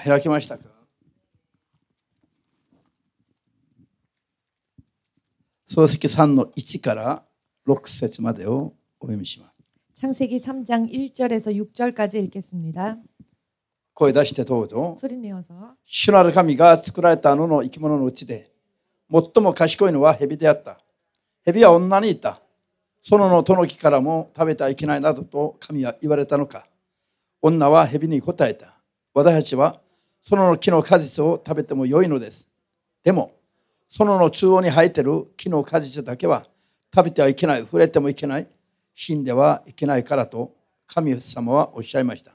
開きましたか。創世記3の1から6節までをお読みします。 창세기 3장 1절에서 6절까지 읽겠습니다. 声出してどうぞ。 소리 내어서 主なる神が作られた野の生き物のうちで最も賢いのは蛇であった。蛇は女に言った。園の戸の木からも食べてはいけないなどと神は言われたのか。女は蛇に答えた。私たちは園の木の果実を食べてもよいのです。でも園の中央に生えている木の果実だけは食べてはいけない、触れてもいけない、死んではいけないからと神様はおっしゃいました。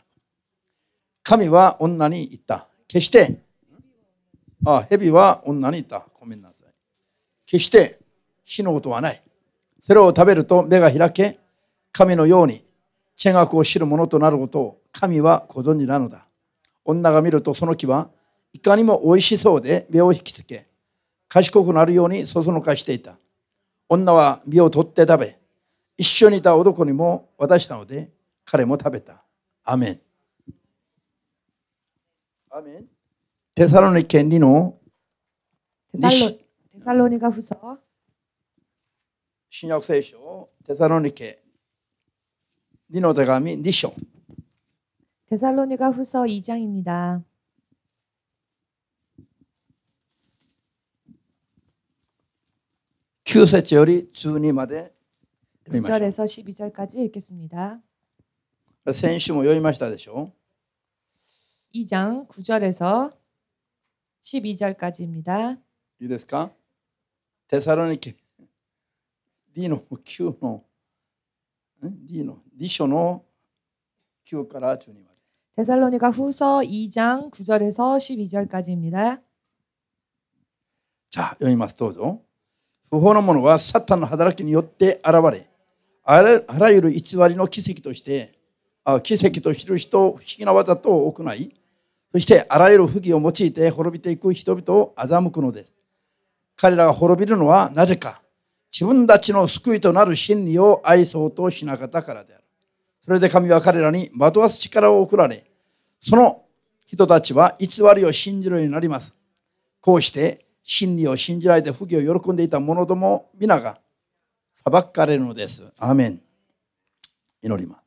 神は女に言った。決して、蛇は女に言った。ごめんなさい。決して死のことはない。それを食べると目が開け、神のように知学を知るものとなることを神はご存知なのだ。女が見るとその木はいかにもおいしそうで目を引きつけ、賢くなるようにそそのかしていた。女は実を取って食べ、一緒にいた男にも渡したので、彼も食べた。アメン。アメン。テサロニケ2の데살로니가 후서新約聖書テサロニケ2の手紙2章 데살로니가 후서 2장입니다. 9節より12まで読みましょう。 9절에서 12절까지 읽겠습니다. 先週も読みましたでしょ。 2장 9절에서 12절까지입니다. いいですか。テサロニケ2の9の2章の9から12まで。 데살로니가 후서 2장 9절에서 12절까지입니다. じゃあ読みます。どうぞ。不法なものはサタンの働きによって現れ、あらゆる偽りの奇跡として奇跡と知る人を不思議な技と行い、そしてあらゆる不義を用いて滅びていく人々を欺くのです。彼らが滅びるのはなぜか、自分たちの救いとなる真理を愛そうとしなかったからである。それで神は彼らに惑わす力を送られ、その人たちは偽りを信じるようになります。こうして真理を信じられて不義を喜んでいた者ども皆が裁かれるのです。アーメン。祈ります。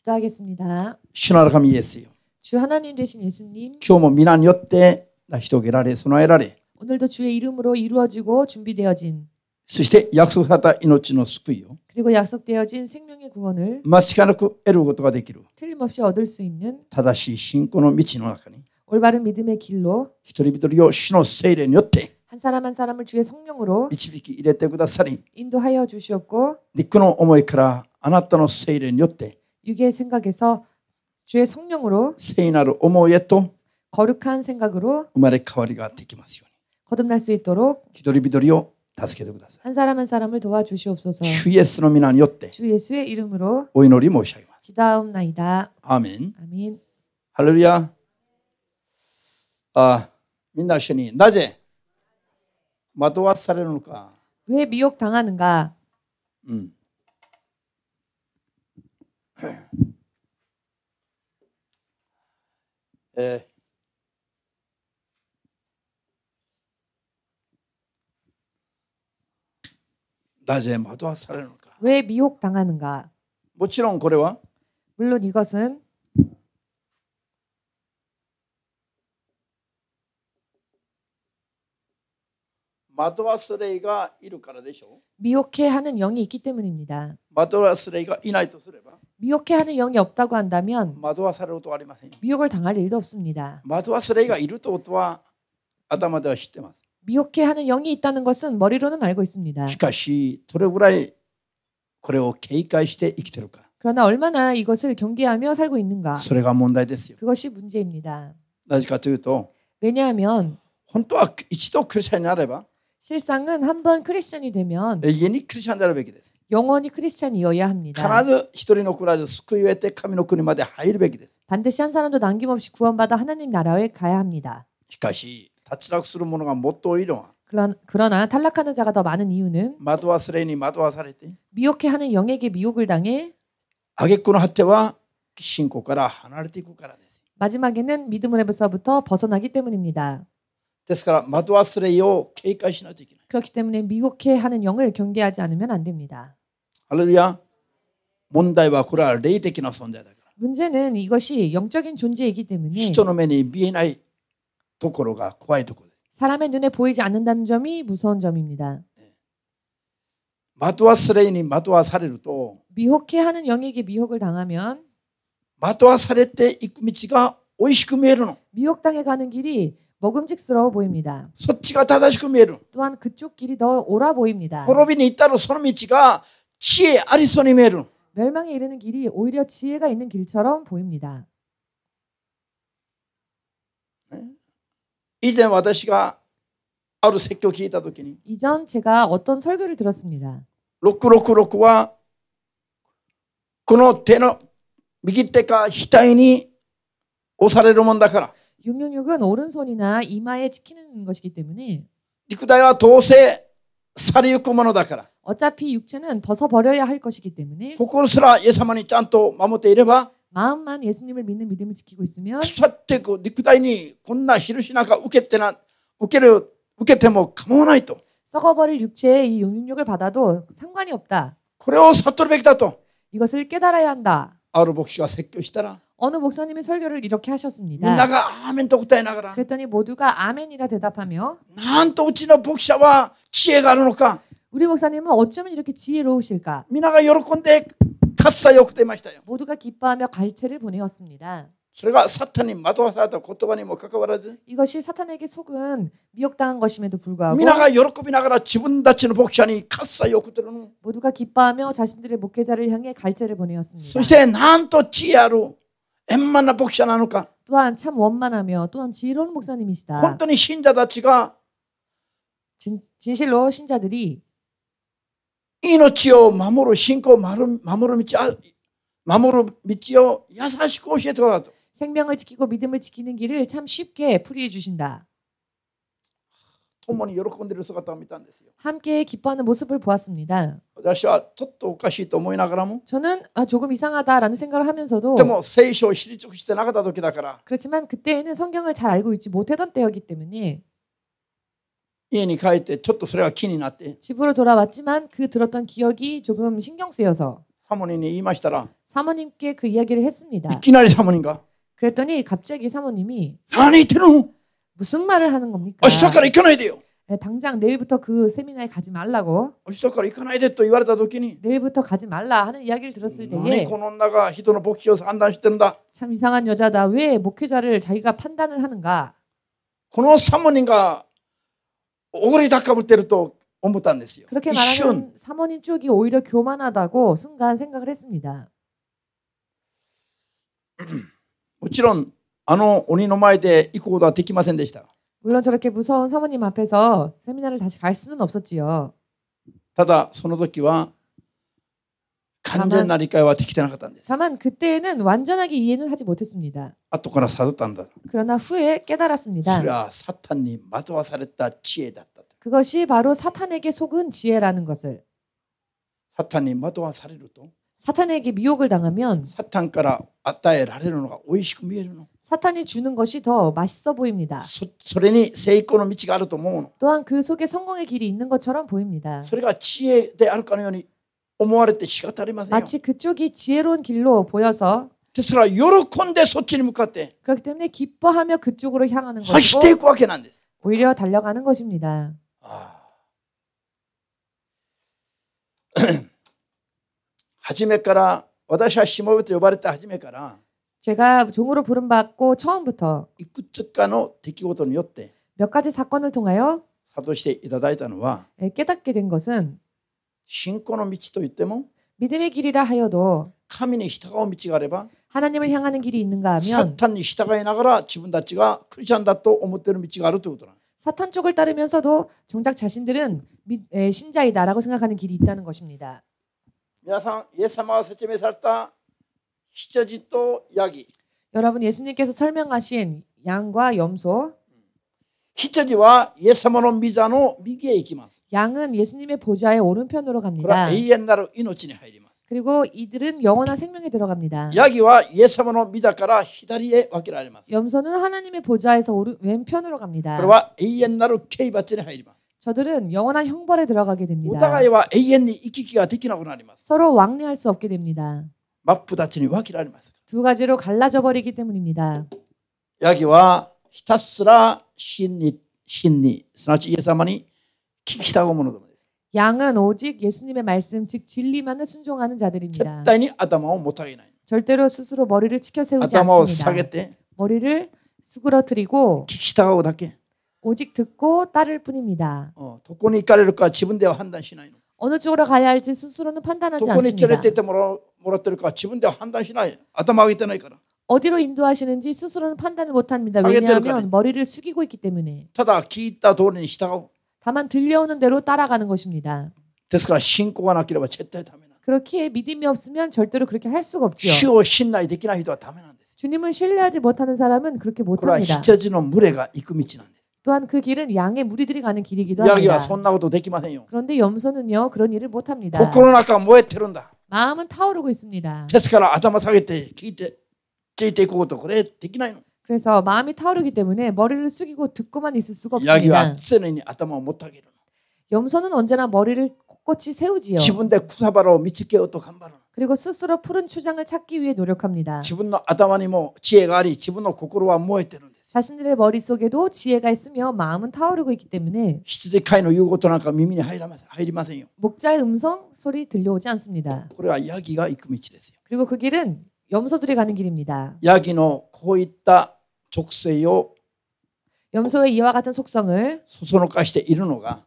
기도하겠습니다. 主なる神イエスよ。 주 하나님 되신 예수님, 今日も皆によって成し遂げられ備えられ、 오늘도 주의 이름으로 이루어지고 준비되어진, そして約束された命の救いを 그리고 약속되어진 생명의 구원을 間違いなく得ることができる 틀림없이 얻을 수 있는 正しい信仰の道の中に 올바른 믿음의 길로 一人一人を主の聖霊によって 한 사람 한 사람을 주의 성령으로 導き入れてくださり、 인도하여 주시옵고, 肉の思いからあなたの聖霊によって 육의 생각에서 주의 성령으로 聖なる思いへと 거룩한 생각으로 生まれ変わりができますように、 거듭날 수 있도록 一人一人を助けてください。 한 사람 한 사람을 도와주시옵소서. 主イエスの皆によって 주 예수의 이름으로 お祈り申し上げます。 기도하옵나이다. アーメン。 아멘. ハレルヤ。みんな一緒に、なぜ惑わされるのか。 왜 미혹당하는가? なぜ惑わされるのか。 왜 미혹당하는가? もちろんこれは 물론 이것은 惑わす霊がいるからでしょう。 미혹해 하는 영이 있기 때문입니다. 惑わす霊がいないとすれば 미혹해 하는 영이 없다고 한다면 惑わされることはありません。 미혹을 당할 일도 없습니다. 惑わす霊がいるということは頭では知ってます。 미혹해 하는 영이 있다는 것은 머리로는 알고 있습니다. しかしどれぐらいこれを警戒して生きているか、 그러나 얼마나 이것을 경계하며 살고 있는가? それが問題ですよ。 그것이 문제입니다. なぜかというと、 왜냐하면 本当は一度クリスチャンになれば 실상은 한번 크리스천이 되면 永遠にクリスチャンであるべきです。 영원히 크리스천이어야 합니다. 必ず一人残らず救いを得て神の国まで入るべきです。 반드시 한 사람도 남김없이 구원받아 하나님 나라에 가야 합니다. しかし脱落する者がもっと多いのは 그러나 탈락하는 자가 더 많은 이유는 惑わす霊に惑わされて 미혹해 하는 영에게 미혹을 당해 挙句の果ては信仰から離れていくからです。 마지막에는 믿음으로부터 벗어나기 때문입니다. ですから惑わす霊を警戒しないといけない。 그렇기 때문에 미혹해 하는 영을 경계하지 않으면 안 됩니다. ハレルヤ。問題はこれは霊的な存在だから。 문제는 이것이 영적인 존재이기 때문에 人の目に見えないところが怖いところです。 사람의 눈에 보이지 않는다는 점이 무서운 점입니다. 惑わす霊に惑わされると 미혹해 하는 영에게 미혹을 당하면 惑わされていく道が美味しく見えるの。 미혹당해 가는 길이 먹음직스러워 보입니다. そっちが正しく見える。 또한 그쪽 길이 더 옳아 보입니다. 滅びに至るその道が知恵ありそうに見える。 멸망에 이르는 길이 오히려 지혜가 있는 길처럼 보입니다. 以前私がある説教を聞いたときに 이전 제가 어떤 설교를 들었습니다. 666はこの手の右手か額に押されるもんだから 666은 오른손이나 이마에 찍히는 것이기 때문에 肉体はどうせ去りゆくものだから 어차피 육체는 벗어버려야 할 것이기 때문에 心すらイエス様にちゃんと守っていれば 마음만 예수님을 믿는 믿음을 지키고 있으면 腐っていく肉体にこんな印なんか受けても構わないと 썩어버릴 육체에 이 666을 받아도 상관이 없다. これを悟るべきだと 이것을 깨달아야 한다. ある牧師が説教したら 어느 목사님이 설교를 이렇게 みんな 하셨습니다. がアーメンと答えながら 그랬더니 모두가 아멘이라 대답하며 なんとうちの牧者は知恵があるのか 우리 목사님은 어쩌면 이렇게 지혜로우실까? 皆が喜んで喝采を送っていましたよ。 모두가 기뻐하며 갈채를 보내었습니다. それがサタンに惑わされた言葉にもかかわらず 이것이 사탄에게 속은 미혹당한 것임에도 불구하고 皆が喜びながら自分たちの牧者に喝采を送っているの。 모두가 기뻐하며 자신들의 목회자를 향해 갈채를 보내었습니다. そしてなんと知恵ある円満な牧者なのか。 또한 참 원만하며 또한 지혜로운 목사님이시다. 本当に信者たちが 진실로 신자들이 命を守る信仰を守る道を優しく教えてください。 생명을 지키고 믿음을 지키는 길을 참 쉽게 풀이해 주신다. 共に喜んでいる姿を見たんですよ。 함께 기뻐하는 모습을 보았습니다. 私はちょっとおかしいと思いながらも 저는 조금 이상하다라는 생각을 하면서도 でも聖書を知り尽くしてなかった時だから 그렇지만 그때에는 성경을 잘 알고 있지 못하던 때였기 때문에 家に帰ってちょっとそれが気になって 집으로 돌아왔지만 그 들었던 기억이 조금 신경 쓰여서 サモニーに言いましたら 사모님께 그 이야기를 い 했습니다. きなりサモニーが 그랬더니 갑자기 사모님이 何言ってるの 무슨 말을 하는 겁니까? 明日から行かないでよ 당장 내일부터 그 세미나에 가지 말라고 明日から行かないでと言われた時に 내일부터 가지 말라 하는 이야기를 들었을 何 때에 この女が人の牧師を判断してるんだ 참 이상한 여자다. 왜 목회자를 자기가 판단을 하는가? このサモニーがおごり高ぶってると思ったんですよ 그렇게 一瞬 말하는 사모님 쪽이 오히려 교만하다고 순간 생각을 했습니다. もちろんあの鬼の前で行くことはできませんでした 물론 저렇게 무서운 사모님 앞에서 세미나를 다시 갈 수는 없었지요. ただその時は完全な理解はできてなかったんです 다만 그때에는 완전하게 이해는 하지 못했습니다. 後から悟ったんだ 그러나 후에 そ 깨달았습니다. れはサタンに惑わされた知恵だったと 그것이 바로 사탄에게 속은 지혜라는 것을 サタンに惑わされると 사탄에게 미혹을 당하면 サタンから与えられるのが美味しく見えるの 사탄이 주는 것이 더 맛있어 보입니다. それに成功の道があると思うの 또한 그 속에 성공의 길이 있는 것처럼 보입니다. それが知恵であるかのように思われて仕方ありませんよ 마치 그쪽이 지혜로운 길로 보여서 ですから喜んでそっちに向かって 그렇기 때문에 기뻐하며 그쪽으로 향하는 走ってい 것이고 くわけなんです 오히려 달려가는 것입니다. 初めから私はしもべと呼ばれた初めから 제가 종으로 부름받고 처음부터 いくつかの出来事によって 몇 가지 사건을 통하여 諭していただいたのは 깨닫게 된 것은 信仰の道といっても 믿음의 길이라 하여도 神に従う道があれば 하나님을 향하는 길이 있는가 サ 하면 タンに従いながら自分たちがクリスチャンだと思っている道があるということなんです 사탄 쪽을 따르면서도 정작 자신들은 신자이다라고 생각하는 길이 있다는 것입니다. 皆さんイエス様が説明された羊とヤギ 여러분 예수님께서 설명하신 양과 염소 羊はイエス様の御座の右へ行きます 양은 예수님의 보좌의 오른편으로 これは 갑니다. 永遠なる命に入ります 그리고 이들은 영원한 생명에 들어갑니다. ヤギはイエス様の御座から左へ分けられます。 염소는 하나님의 보좌에서 왼편으로 こ 갑니다. れは永遠なる刑罰に入ります。 저들은 영원한 형벌에 들어가게 お 됩니다. 互いは永遠に行き来ができなくなります。 서로 왕래할 수 없게 됩니다. 真っ二つに分けられます。 두 가지로 갈라져 버리기 때문입니다. ヤギはひたすら真にすなわちイエス様に聞き従うものです。 양은 오직 예수님의 말씀 즉 진리만을 순종하는 絶 자들입니다. 対に頭をもたげない。 절대로 스스로 머리를 치켜 세우지 頭を下げ 않습니다. て 머리를 수그러뜨리고 聞き従うだけ。 오직 듣고 따를 뿐입니다. どこに行かれるか自分では判断しないの。 어느 쪽으로 가야 할지 스스로는 ど 판단하지 こに連れ 않습니다. てってもらってるか自分では判断しない。頭上げてないから。 어디로 인도하시는지 스스로는 판단을 못합니다. 왜냐하면 머리를 숙이고 있기 때문에. ただ聞いた通りに従う。 다만 들려오는 대로 따라가는 것입니다. ですから信仰がなければ絶対ダメなんです。 그렇기에 믿음이 없으면 절대로 그렇게 할 수가 없지요. 主を信頼できない人はダメなんです。 주님을 신뢰하지 못하는 사람은 그렇게 これは 못합니다. 羊の群れが行く道なんです。 또한 그 길은 양의 무리들이 가는 길이기도 ヤギは 합니다. そんなことできませんよ。 그런데 염소는요 그런 일을 못합니다. 心の中は燃えてるんだ。 마음은 타오르고 있습니다. ですから頭下げて聞いてついていこうとこれできないの。 그래서 마음이 타오르기 때문에 머리를 숙이고 듣고만 있을 수가 ヤギは 없습니다. 常に頭を持ってあげるの。 염소는 언제나 머리를 꼿꼿이 세우지요. 自分で草花を見つけようと頑張るの。 그리고 스스로 푸른 초장을 찾기 위해 노력합니다. 自分の頭にも知恵があり自分の心は燃えてるんです。 자신들의 머릿속에도 지혜가 있으며 마음은 타오르고 있기 때문에 羊飼いの言うことなんか耳に入りませんよ。 목자의 음성 소리 들려오지 않습니다. これはヤギが行く道ですよ。 그리고 그 길은 염소들이 가는 길입니다. ヤギのこういった属性を 염소의 이와 같은 속성을 そそのかしているのが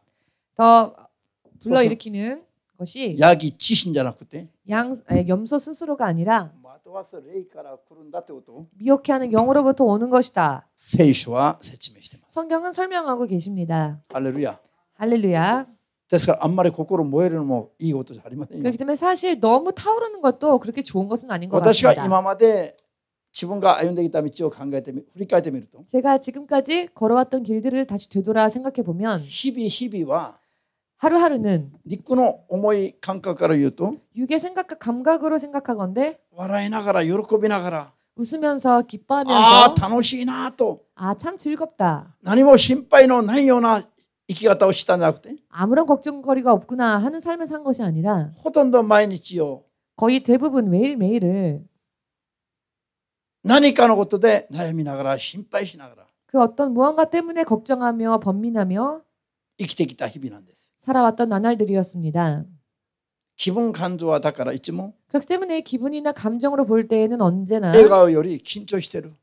더 불러일으키는 것이 ヤギ自身じゃなくて 염소 스스로가 아니라 惑わす霊から来るんだってことを 미혹해하는 영으로부터 오는 것이다. 聖書は説明しています。 성경은 설명하고 계십니다. ハレルヤ。 할렐루야. ですからあんまり心燃えるのもいいことじゃありませんよ。 그렇기 때문에 사실 너무 타오르는 것도 그렇게 좋은 것은 아닌 것 私が 같습니다. 今まで自分が歩んできた道を考えて振り返ってみると 제가 지금까지 걸어왔던 길들을 다시 되돌아 생각해 보면 日々は 하루하루는 肉の重い感覚から言うと 육의 생각과 감각으로 생각하건대 笑いながら喜びながら 웃으면서 あ 기뻐하면서 あ楽しいなと 아 참 즐겁다. 何も心配のないような生き方をしたんじゃなくて 아무런 걱정거리가 없구나 하는 삶을 산 것이 아니라 ほとんど毎日を 거의 대부분 매일매일을 何かのことで悩みながら心配しながら 그 어떤 무언가 때문에 걱정하며 번민하며 生きてきた日々なんです。 살아왔던 나날들이었습니다. 気分感情はだからいつも 그렇기 때문에 기분이나 감정으로 볼 때에는 언제나 笑顔より緊張してる。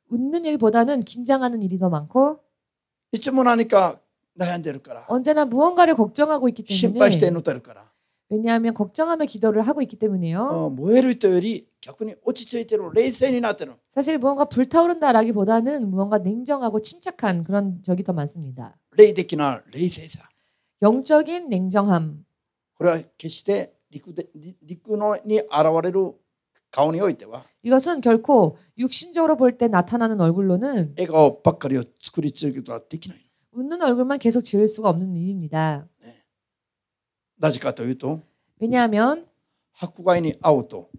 웃는 일보다는 긴장하는 일이 더 많고 いつも何か悩んでるから 언제나 무언가를 걱정하고 있기 心配して 때문에 祈ってるから 왜냐하면 걱정하며 기도를 하고 있기 때문에요. 燃える人より逆に落ち着いてる冷静になってる。 사실 무언가 불타오른다라기보다는 무언가 냉정하고 침착한 그런 적이 더 많습니다. 霊的な冷静さ。 영적인 냉정함. これは決して肉のに現れる顔においては 이것은 결코 육신적으로 볼 때 나타나는 얼굴로는 笑顔ばっかりを作り続けることはできない。 웃는 얼굴만 계속 지을 수가 없는 일입니다. なぜかというと 왜냐하면 迫害に遭うと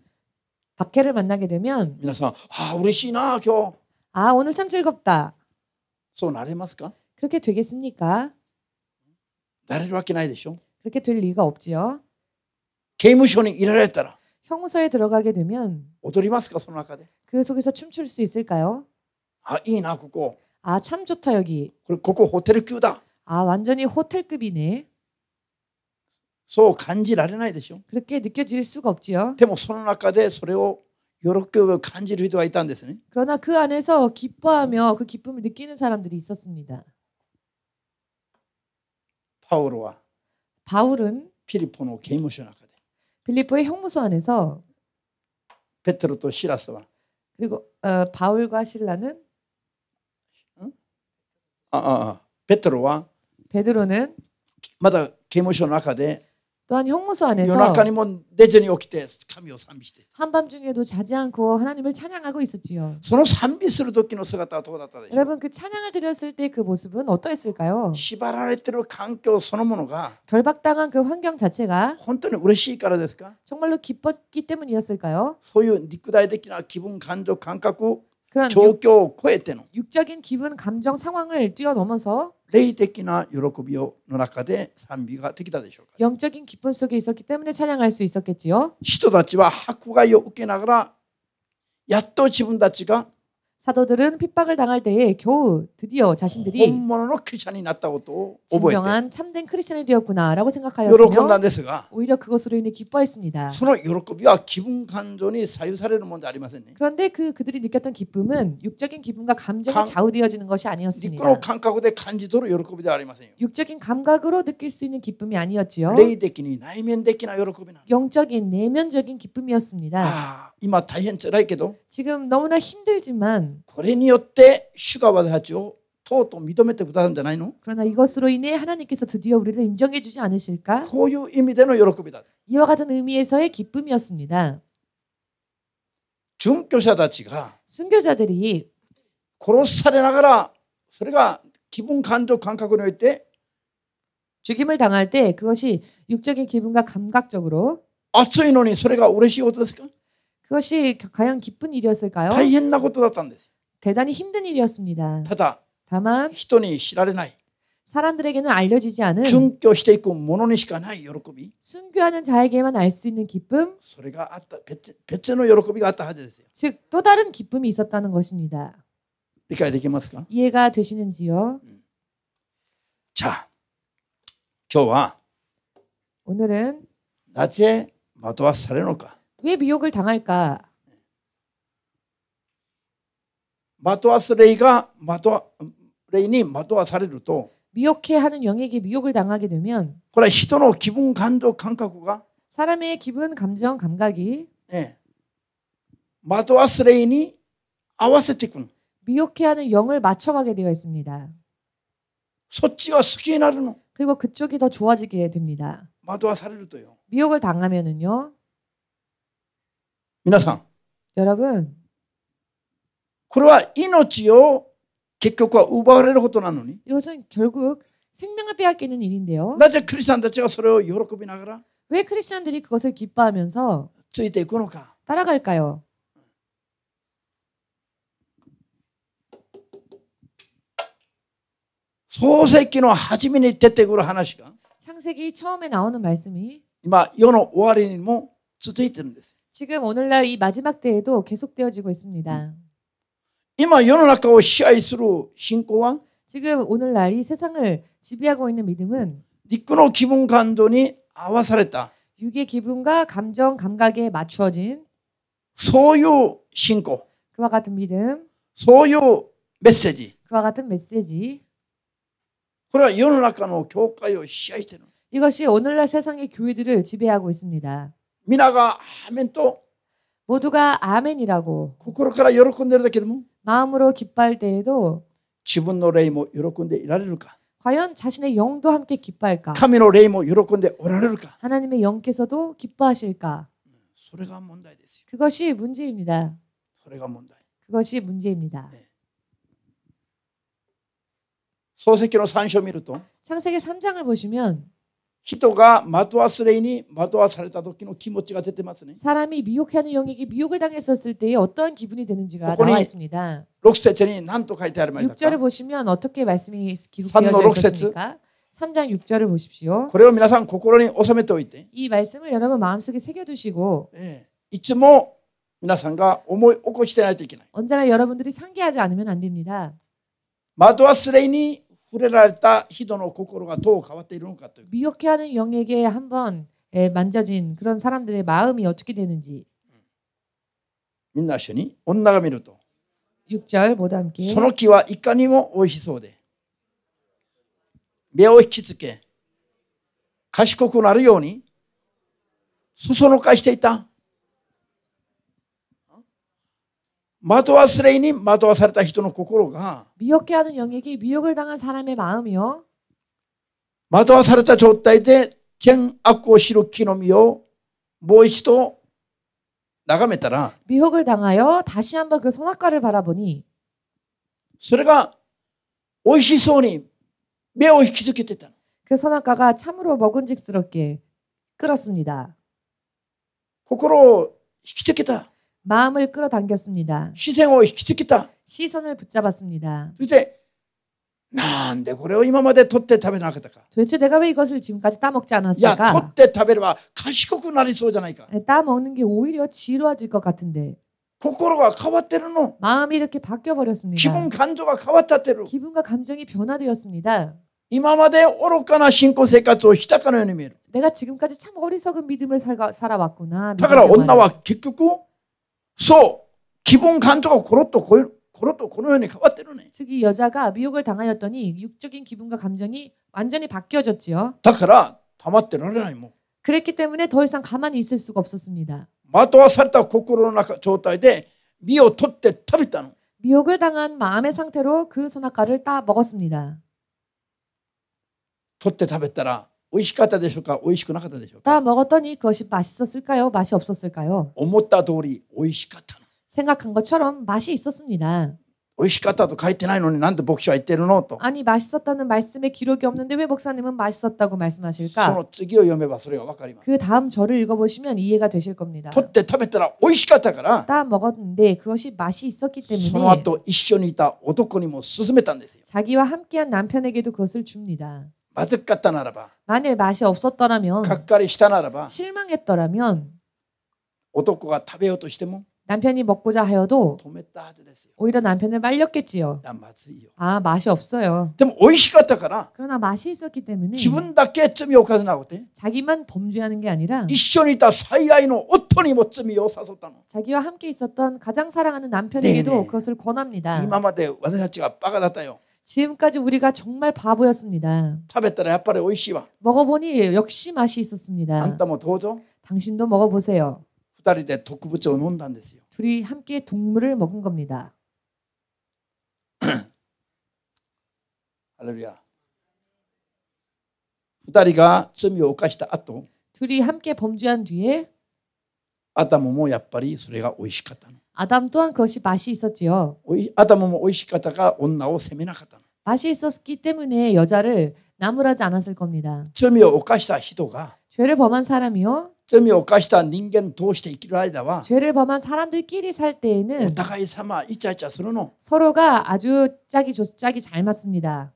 박해를 만나게 되면 皆さん嬉しいな今日 아 오늘 참 즐겁다. そうなれますか？ 그렇게 되겠습니까? なれるわけないでしょ。 그렇게 될 리가 없지요. 刑務所にいられたら 형무소에 들어가게 되면 踊りますかその中で。 그 속에서 춤출 수 있을까요? いいなここ。 아 참 좋다 여기. ここホテル級だ。 아 완전히 호텔급이네. そう感じられないでしょ。 그렇게 느껴질 수가 없지요. でもその中でそれを喜びを感じる人がいたんですね。 그러나 그 안에서 기뻐하며 그 기쁨을 느끼는 사람들이 있었습니다. パウロは 바울은 ピリポの刑務所の中で 빌립보의 형무소 안에서 ペテロとシラスは 그리고 바울과 실라는 ペテロは 베드로는 まだ刑務所の中で 또한 형무소 안에서 夜中にも寝ずに起きて神を賛美して、 한밤중에도 자지 않고 하나님을 찬양하고 있었지요. その賛美する時の姿はどうだったでしょう。 여러분 그 찬양을 드렸을 때 그 모습은 어떠했을까요? 縛られている環境そのものが 결박당한 그 환경 자체가 本当に嬉しいからですか？ 정말로 기뻤기 때문이었을까요? そういう肉体的な気分、感情、感覚、 그런 状況を超えての 육적인 기분, 감정, 상황을 뛰어넘어서 霊的な喜びの中で賛美ができたでしょうか。 영적인 기쁨 속에 있었기 때문에 찬양할 수 있었겠지요. 人たちは迫害を受けながらやっと自分たちが 사도들은 핍박을 당할 때에 겨우 드디어 자신들이 本物のクリスチャンになったことを覚えて 진정한 참된 크리스천이 되었구나라고 喜んだん 생각하였으며 ですが、 오히려 그것으로 인해 기뻐했습니다. その喜びは気分感情に左右されるものではありませんね。 그런데 그들이 느꼈던 기쁨은 육적인 기쁨과 감정에 감- 좌우되어지는 것이 肉の 아니었습니다. 感覚で感じ取る喜びではありませんよ。 육적인 감각으로 느낄 수 있는 기쁨이 아니었지요. 霊的に内面的な喜びなの。 영적인 내면적인 기쁨이었습니다. ああ、今大変辛いけど、 지금 너무나 힘들지만 これによって主が私たちをとうとう認めてくださるんじゃないの？ 그러나 이것으로 인해 하나님께서 드디어 우리를 인정해 주지 않으실까? こういう意味での喜びだ。 이와 같은 의미에서의 기쁨이었습니다. 殉教者たちが 순교자들이 殺されながら、それが気分感情感覚において 죽임을 당할 때 그것이 육적인 기분과 감각적으로 熱いのにそれが嬉しいことですか？ 그것이 과연 기쁜 일이었을까요? 大変なことだったんです。 대단히 힘든 일이었습니다. ただ 다만 人に知られない、 사람들에게는 알려지지 않은 殉教していくものにしかない喜び、 순교하는 자에게만 알 수 있는 기쁨, それがあった、別の喜びがあったはずですよ。 즉 또 다른 기쁨이 있었다는 것입니다. 理解できますか？ 이해가 되시는지요? じゃあ今日は 오늘은 なぜ惑わされるのか。 왜 미혹을 당할까? 惑わす霊に惑わされると、 미혹해 하는 영에게 미혹을 당하게 되면 これは人の気分感情感覚が、 사람의 기분, 감정, 감각이 惑わす霊に合わせていくの。 미혹해 하는 영을 맞춰가게 되어 있습니다. そっちが好きになるの。 그리고 그쪽이 더 좋아지게 됩니다. 惑わされるとよ。 미혹을 당하면은요, 皆さん、 여러분 これは命を結局は奪われることなのに、 이것은 결국 생명을 빼앗기는 일인데요. なぜクリスチャンたちがそれを喜びながら 왜 크리스천들이 그것을 기뻐하면서 ついていくのか。 따라갈까요? 創世記の初めに出てくる話が 창세기 처음에 나오는 말씀이 今世の終わりにも続いてるんです。 지금 오늘날 이 마지막 때에도 계속되어지고 있습니다. 今世の中を支配する信仰は 지금 오늘날 이 세상을 지배하고 있는 믿음은 肉の気分感情に合わされた 육의 기분과 감정, 감각에 맞추어진 そういう信仰、 그와 같은 믿음, そういうメッセージ、 그와 같은 메시지, これは世の中の教会を支配している。 이것이 오늘날 세상의 교회들을 지배하고 있습니다. 皆がアーメンと 모두가 아멘이라고 心から喜んでいるだけでも 마음으로 기뻐할 때에도 自分の霊も喜んでいられるか、 과연 자신의 영도 함께 기뻐할까? 神の霊も喜んでおられるか、 하나님의 영께서도 기뻐하실까? それが問題ですよ。 그것이 문제입니다. それが問題。 그것이 문제입니다. 創世記の3章を見ると、 창세기 3장을 보시면 人が惑わす霊に惑わされた時の気持ちが出てますね。 사람이 미혹하는 영에게 미혹을 당했었을 때에 어떠한 기분이 되는지가 그거니- 나와 있습니다. 6節に何と書いてありました 6절을 か？ 보시면 어떻게 말씀이 3の기록되어져 6節 있었습니까? 3장 6절을 보십시오. これを皆さん心に収めておいて、 이 말씀을 여러분 마음속에 새겨두시고 いつも皆さんが思い起こしてないといけない。 언제나 여러분들이 상기하지 않으면 안 됩니다. 惑わす霊に触れられた人の心がどう変わっているのかという。 미혹해하는 영에게 한번 만져진 그런 사람들의 마음이 어떻게 되는지 みんな一緒に女が見ると、 6절 모두 함께 その木はいかにも美味しそうで、目を引きつけ、賢くなるようにそそのかしていた。惑わす霊に惑わされた人の心が 미혹해하는 영에게 미혹을 당한 사람의 마음이요 惑わされた状態で善悪を知る木の実をもう一度眺めたら 미혹을 당하여 다시 한번 그 선악과를 바라보니 それが美味しそうに目を引きつけてたの。 그 선악과가 참으로 먹음직스럽게 끌었습니다. 心を引きつけた。 마음을 끌어당겼습니다. 視線を引きつけた。 시선을 붙잡았습니다. そしてなんでこれを今まで取って食べなかったか。 도대체 내가 왜 이것을 지금까지 따먹지 いや、取 않았을까? って食べれば賢くなりそうじゃないか。 따먹는 게 오히려 지루해질 것 같은데 心が変わってるの。 마음이 이렇게 바뀌어 気 버렸습니다. 分感情が変わっちゃってる。 기분과 감정이 변화되었습니다. 今まで愚かな信仰生活をしたかのように見える。 내가 지금까지 참 어리석은 믿음을 살아왔구나. だから女は結局そう気分感情がコロッとこのように変わってるね。 즉 이 여자가 미혹을 당하였더니 육적인 기분과 감정이 완전히 바뀌어졌지요. だから黙ってられないもん。 그랬기 때문에 더 이상 가만히 있을 수가 없었습니다. 惑わされた心の中状態で実を取って食べたの。 미혹을 당한 마음의 상태로 그 선악과를 따 먹었습니다. 取って食べたら美味しかったでしょうか、美味しくなかったでしょうか。 따 먹었더니 그것이 맛있었을까요? 맛이 없었을까요? 思った通り美味しかったの。 생각한 것처럼 맛이 있었습니다. 美味しかったと書いてないのになんで牧師は言ってるのと。 아니 맛있었다는 말씀에 기록이 없는데 왜 목사님은 맛있었다고 そ 말씀하실까? の次を読めばそれがわかります。 그 다음 절을 읽어보시면 이해가 되실 겁니다. 取って食べたら美味しかったから、 따 먹었는데 그것이 맛이 있었기 その 때문에 後一緒にいた男にも勧めたんですよ。 자기와 함께한 남편에게도 그것을 줍니다. まずかったならば、 만일 맛이 없었더라면 がっかりしたならば、 실망했더라면 男が食べようとしても 남편이 먹고자 하여도 止めたはずですよ。 오히려 남편을 말렸겠지요. いや、まずいよ。 아 맛이 없어요. でも美味しかったから、 그러나 맛이 있었기 때문에 自分だけ罪を犯さなくて、 자기만 범죄하는 게 아니라 一緒にいた最愛の夫にも罪を誘ったの。 자기와 함께 있었던 가장 사랑하는 남편에게도 네네. 그것을 권합니다. 今まで私たちがバカだったよ。 지금까지 우리가 정말 바보였습니다. 食べたらやっぱり美味しいわ。 먹어보니 역시 맛이 あ 있었습니다. んたもどうぞ。 당신도 먹어보세요. 二人で特物を飲んだんですよ。 둘이 함께 동물을 먹은 겁니다. ハレルヤ。二人が罪を犯した後、 둘이 함께 범죄한 뒤에 アダムもやっぱりそれが美味しかったの。 아담 또한 그것이 맛이 있었지요. アダムも美味しかったから女を責めなかったの。 맛이 있었기 때문에 여자를 나무라지 않았을 겁니다. 罪を犯した人が 죄를 범한 사람이요. 罪を犯した人間通して生きる間は 죄를 범한 사람들끼리 살 お 때에는 互い様イチャイチャするの。 서로가 아주 짝이 잘 맞습니다.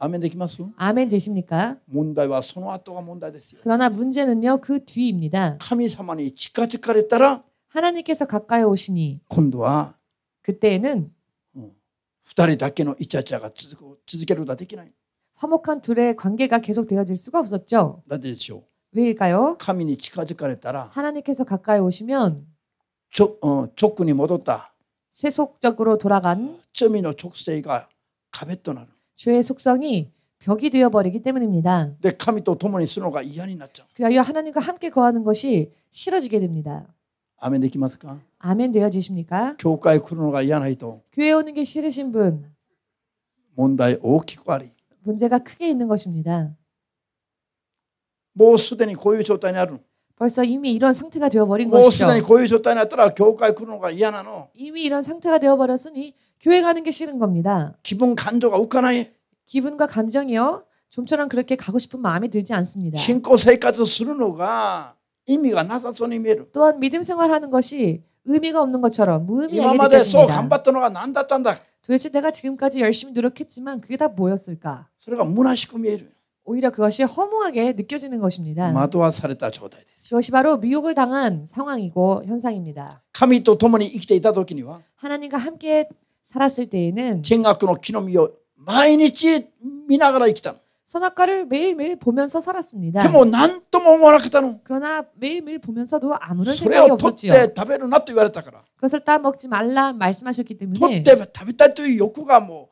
アーメンできます？ 아멘 되십니까? 問題はその後が問題ですよ。 그러나 문제는요 그 뒤입니다. 神様に近づかれたら 하나님께서 가까이 오시니 今度は 그때에는 二人だけのイチャイチャが続けることはできない。 화목한 둘의 관계가 계속 되어질 수가 없었죠. なぜでしょう。 왜일까요? 神に近づかれたら 하나님께서 가까이 오시면 直に戻った 세속적으로 돌아간 罪の直性が壁となる。 죄의 속성이 벽이 되어버리기 때문입니다. で、神と共にするのが嫌になっちゃう。 그리하여 하나님과 함께 거하는 것이 싫어지게 됩니다. アーメンできますか？ 아멘 되어지십니까? 教会来るのが嫌な人、 교회 오는 게 싫으신 분 問題大きくあり、 문제가 크게 있는 것입니다. もうすでにこういう状態にあるの。 벌써 이미 이런 상태가 되어버린 もうす 것이죠. でにこういう状態になったら教会来るのが嫌なの。 이미 이런 상태가 되어버렸으니 교회 가는 게 싫은 겁니다. 気分感情が浮かない。 기분과 감정이요. 좀처럼 그렇게 가고 싶은 마음이 들지 않습니다. 信仰生活するのが意味がなさそうに見える。 또한 믿음 생활하는 것이 의미가 없는 것처럼 今 무의미하게 までそう頑 느껴집니다. 張ったのが何だったんだ。 도대체 내가 지금까지 열심히 노력했지만 그게 다 뭐였을까? それが虚しく見える。 오히려 그것이 허무하게 느껴지는 것입니다. 惑わされた状態です。 그것이 바로 미혹을 당한 상황이고 현상입니다. 神と共に生きていた時には 하나님과 함께 살았을 때에는 善悪の木の実を毎日見ながら生きたの。 선악과를 매일매일 보면서 살았습니다. でも何とも思わなかったの。 그러나 매일매일 보면서도 아무런 それ 생각이 を取っ 없었지요. て食べるなと言われたから。 그것을 따 먹지 말라 말씀하셨기 取っ 때문에 て食べたいという欲がも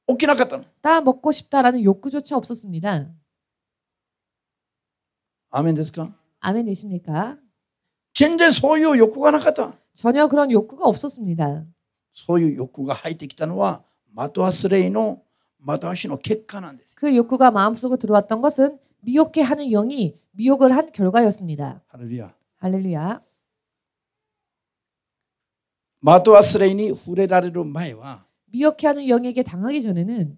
う起きなかったの。 따 먹고 싶다라는 욕구조차 없었습니다. アーメンですか？ 아멘 되십니까? 全然そういう欲がなかった。 전혀 그런 욕구가 없었습니다. そういう欲が入ってきたのは的忘れの惑わしの結果なんです。 그 욕구가 마음속으로 들어왔던 것은 미혹해 하는 영이 미혹을 한 결과였습니다. 할렐루야. 할렐루야. 惑わす霊に触れられる前は 미혹해 하는 영에게 당하기 전에는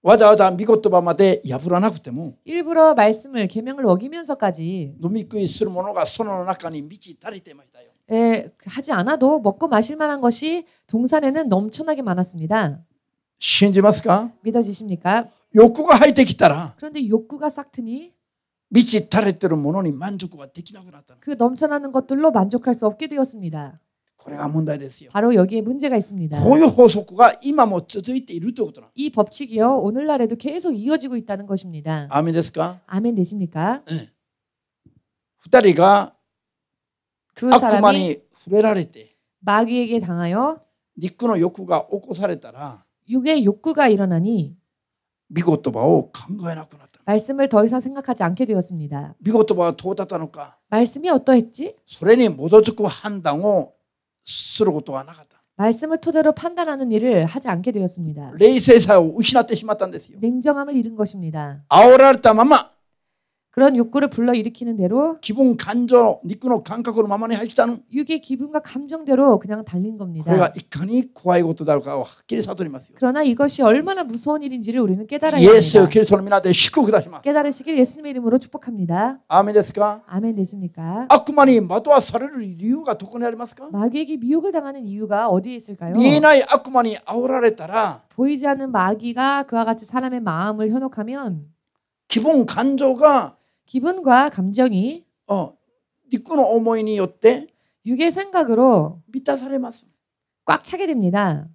わざわざ御言葉まで破らなくても 일부러 말씀을 계명을 어기면서까지 飲み食いするものがその中に満ち足りていましたよ。 하지 않아도 먹고 마실 만한 것이 동산에는 넘쳐나게 많았습니다. 信じますか？ 믿어지십니까? 欲が入ってきたら 그런데 욕구가 싹 트니 満ち足りているものに満足ができなくなったの。 그 넘쳐나는 것들로 만족할 수 없게 되었습니다. これが問題ですよ。 바로 여기에 문제가 있습니다. こういう法則が今も続いているということなの。 이 법칙이요 오늘날에도 계속 이어지고 있다는 것입니다. アーメンですか？ 아멘 되십니까? 二人が 두 悪魔 사람이 に触れられて 마귀에게 당하여 肉の欲が起こされたら 육의 욕구가 일어나니 御言葉を考えなくなった。 말씀을 더 이상 생각하지 않게 되었습니다. 御言葉はどうだったのか、 말씀이 어떠했지? それに基づく判断をすることはなかった。 말씀을 토대로 판단하는 일을 하지 않게 되었습니다. 冷静さを失ってしまったんですよ。 냉정함을 잃은 것입니다. 煽られたまま 그런 욕구를 불러일으키는 대로 気分感情肉の感覚のままに入ったの。 육의 기분과 감정대로 그냥 달린 これ 겁니다. がいかに怖いことだろうかをはっきり悟りますよ。 그러나 이것이 얼마나 무서운 일인지를 우리는 깨달아야 イエス・ 합니다. キリストの皆で祝福出します。 깨달으시길 예수님의 이름으로 축복합니다. アーメンですか？ 아멘 되십니까? 悪魔に惑わされる理由がどこにありますか？ 마귀에게 미혹을 당하는 이유가 어디에 있을까요? 見えない悪魔に煽られたら 보이지 않는 마귀가 그와 같이 사람의 마음을 현혹하면 気分感情が 기분과 감정이 肉の思いによって 육의 생각으로 満たされます。 꽉 차게 됩니다.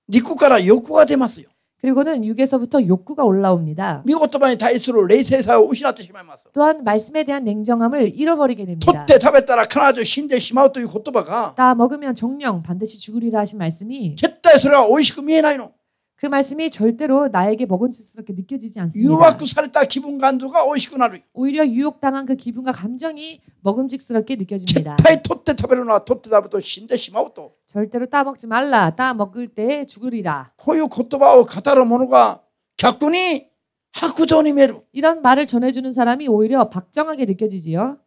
肉から欲が出ますよ。 그리고는 육에서부터 욕구가 올라옵니다. 御言葉に対する冷静さを失ってしまいます。 또한 말씀에 대한 냉정함을 잃어버리게 取 됩니다. って食べたら必ず死んでしまうという言葉が 따 먹으면 정령 반드시 죽으리라 하신 말씀이 絶対それは美味しく見えないの。 그 말씀이 절대로 나에게 먹음직스럽게 느껴지지 않습니다. 誘惑された気分感情が美味しくなる。 오히려 유혹당한 그 기분과 감정이 먹음직스럽게 絶 느껴집니다. 対取って食べるのは取って食べると死んでしまうと。 절대로 따 먹지 말라. 따 먹을 때 죽으리라. こういう言葉を語る者が逆に白状に見える。 이런 말을 전해주는 사람이 오히려 박정하게 느껴지지요.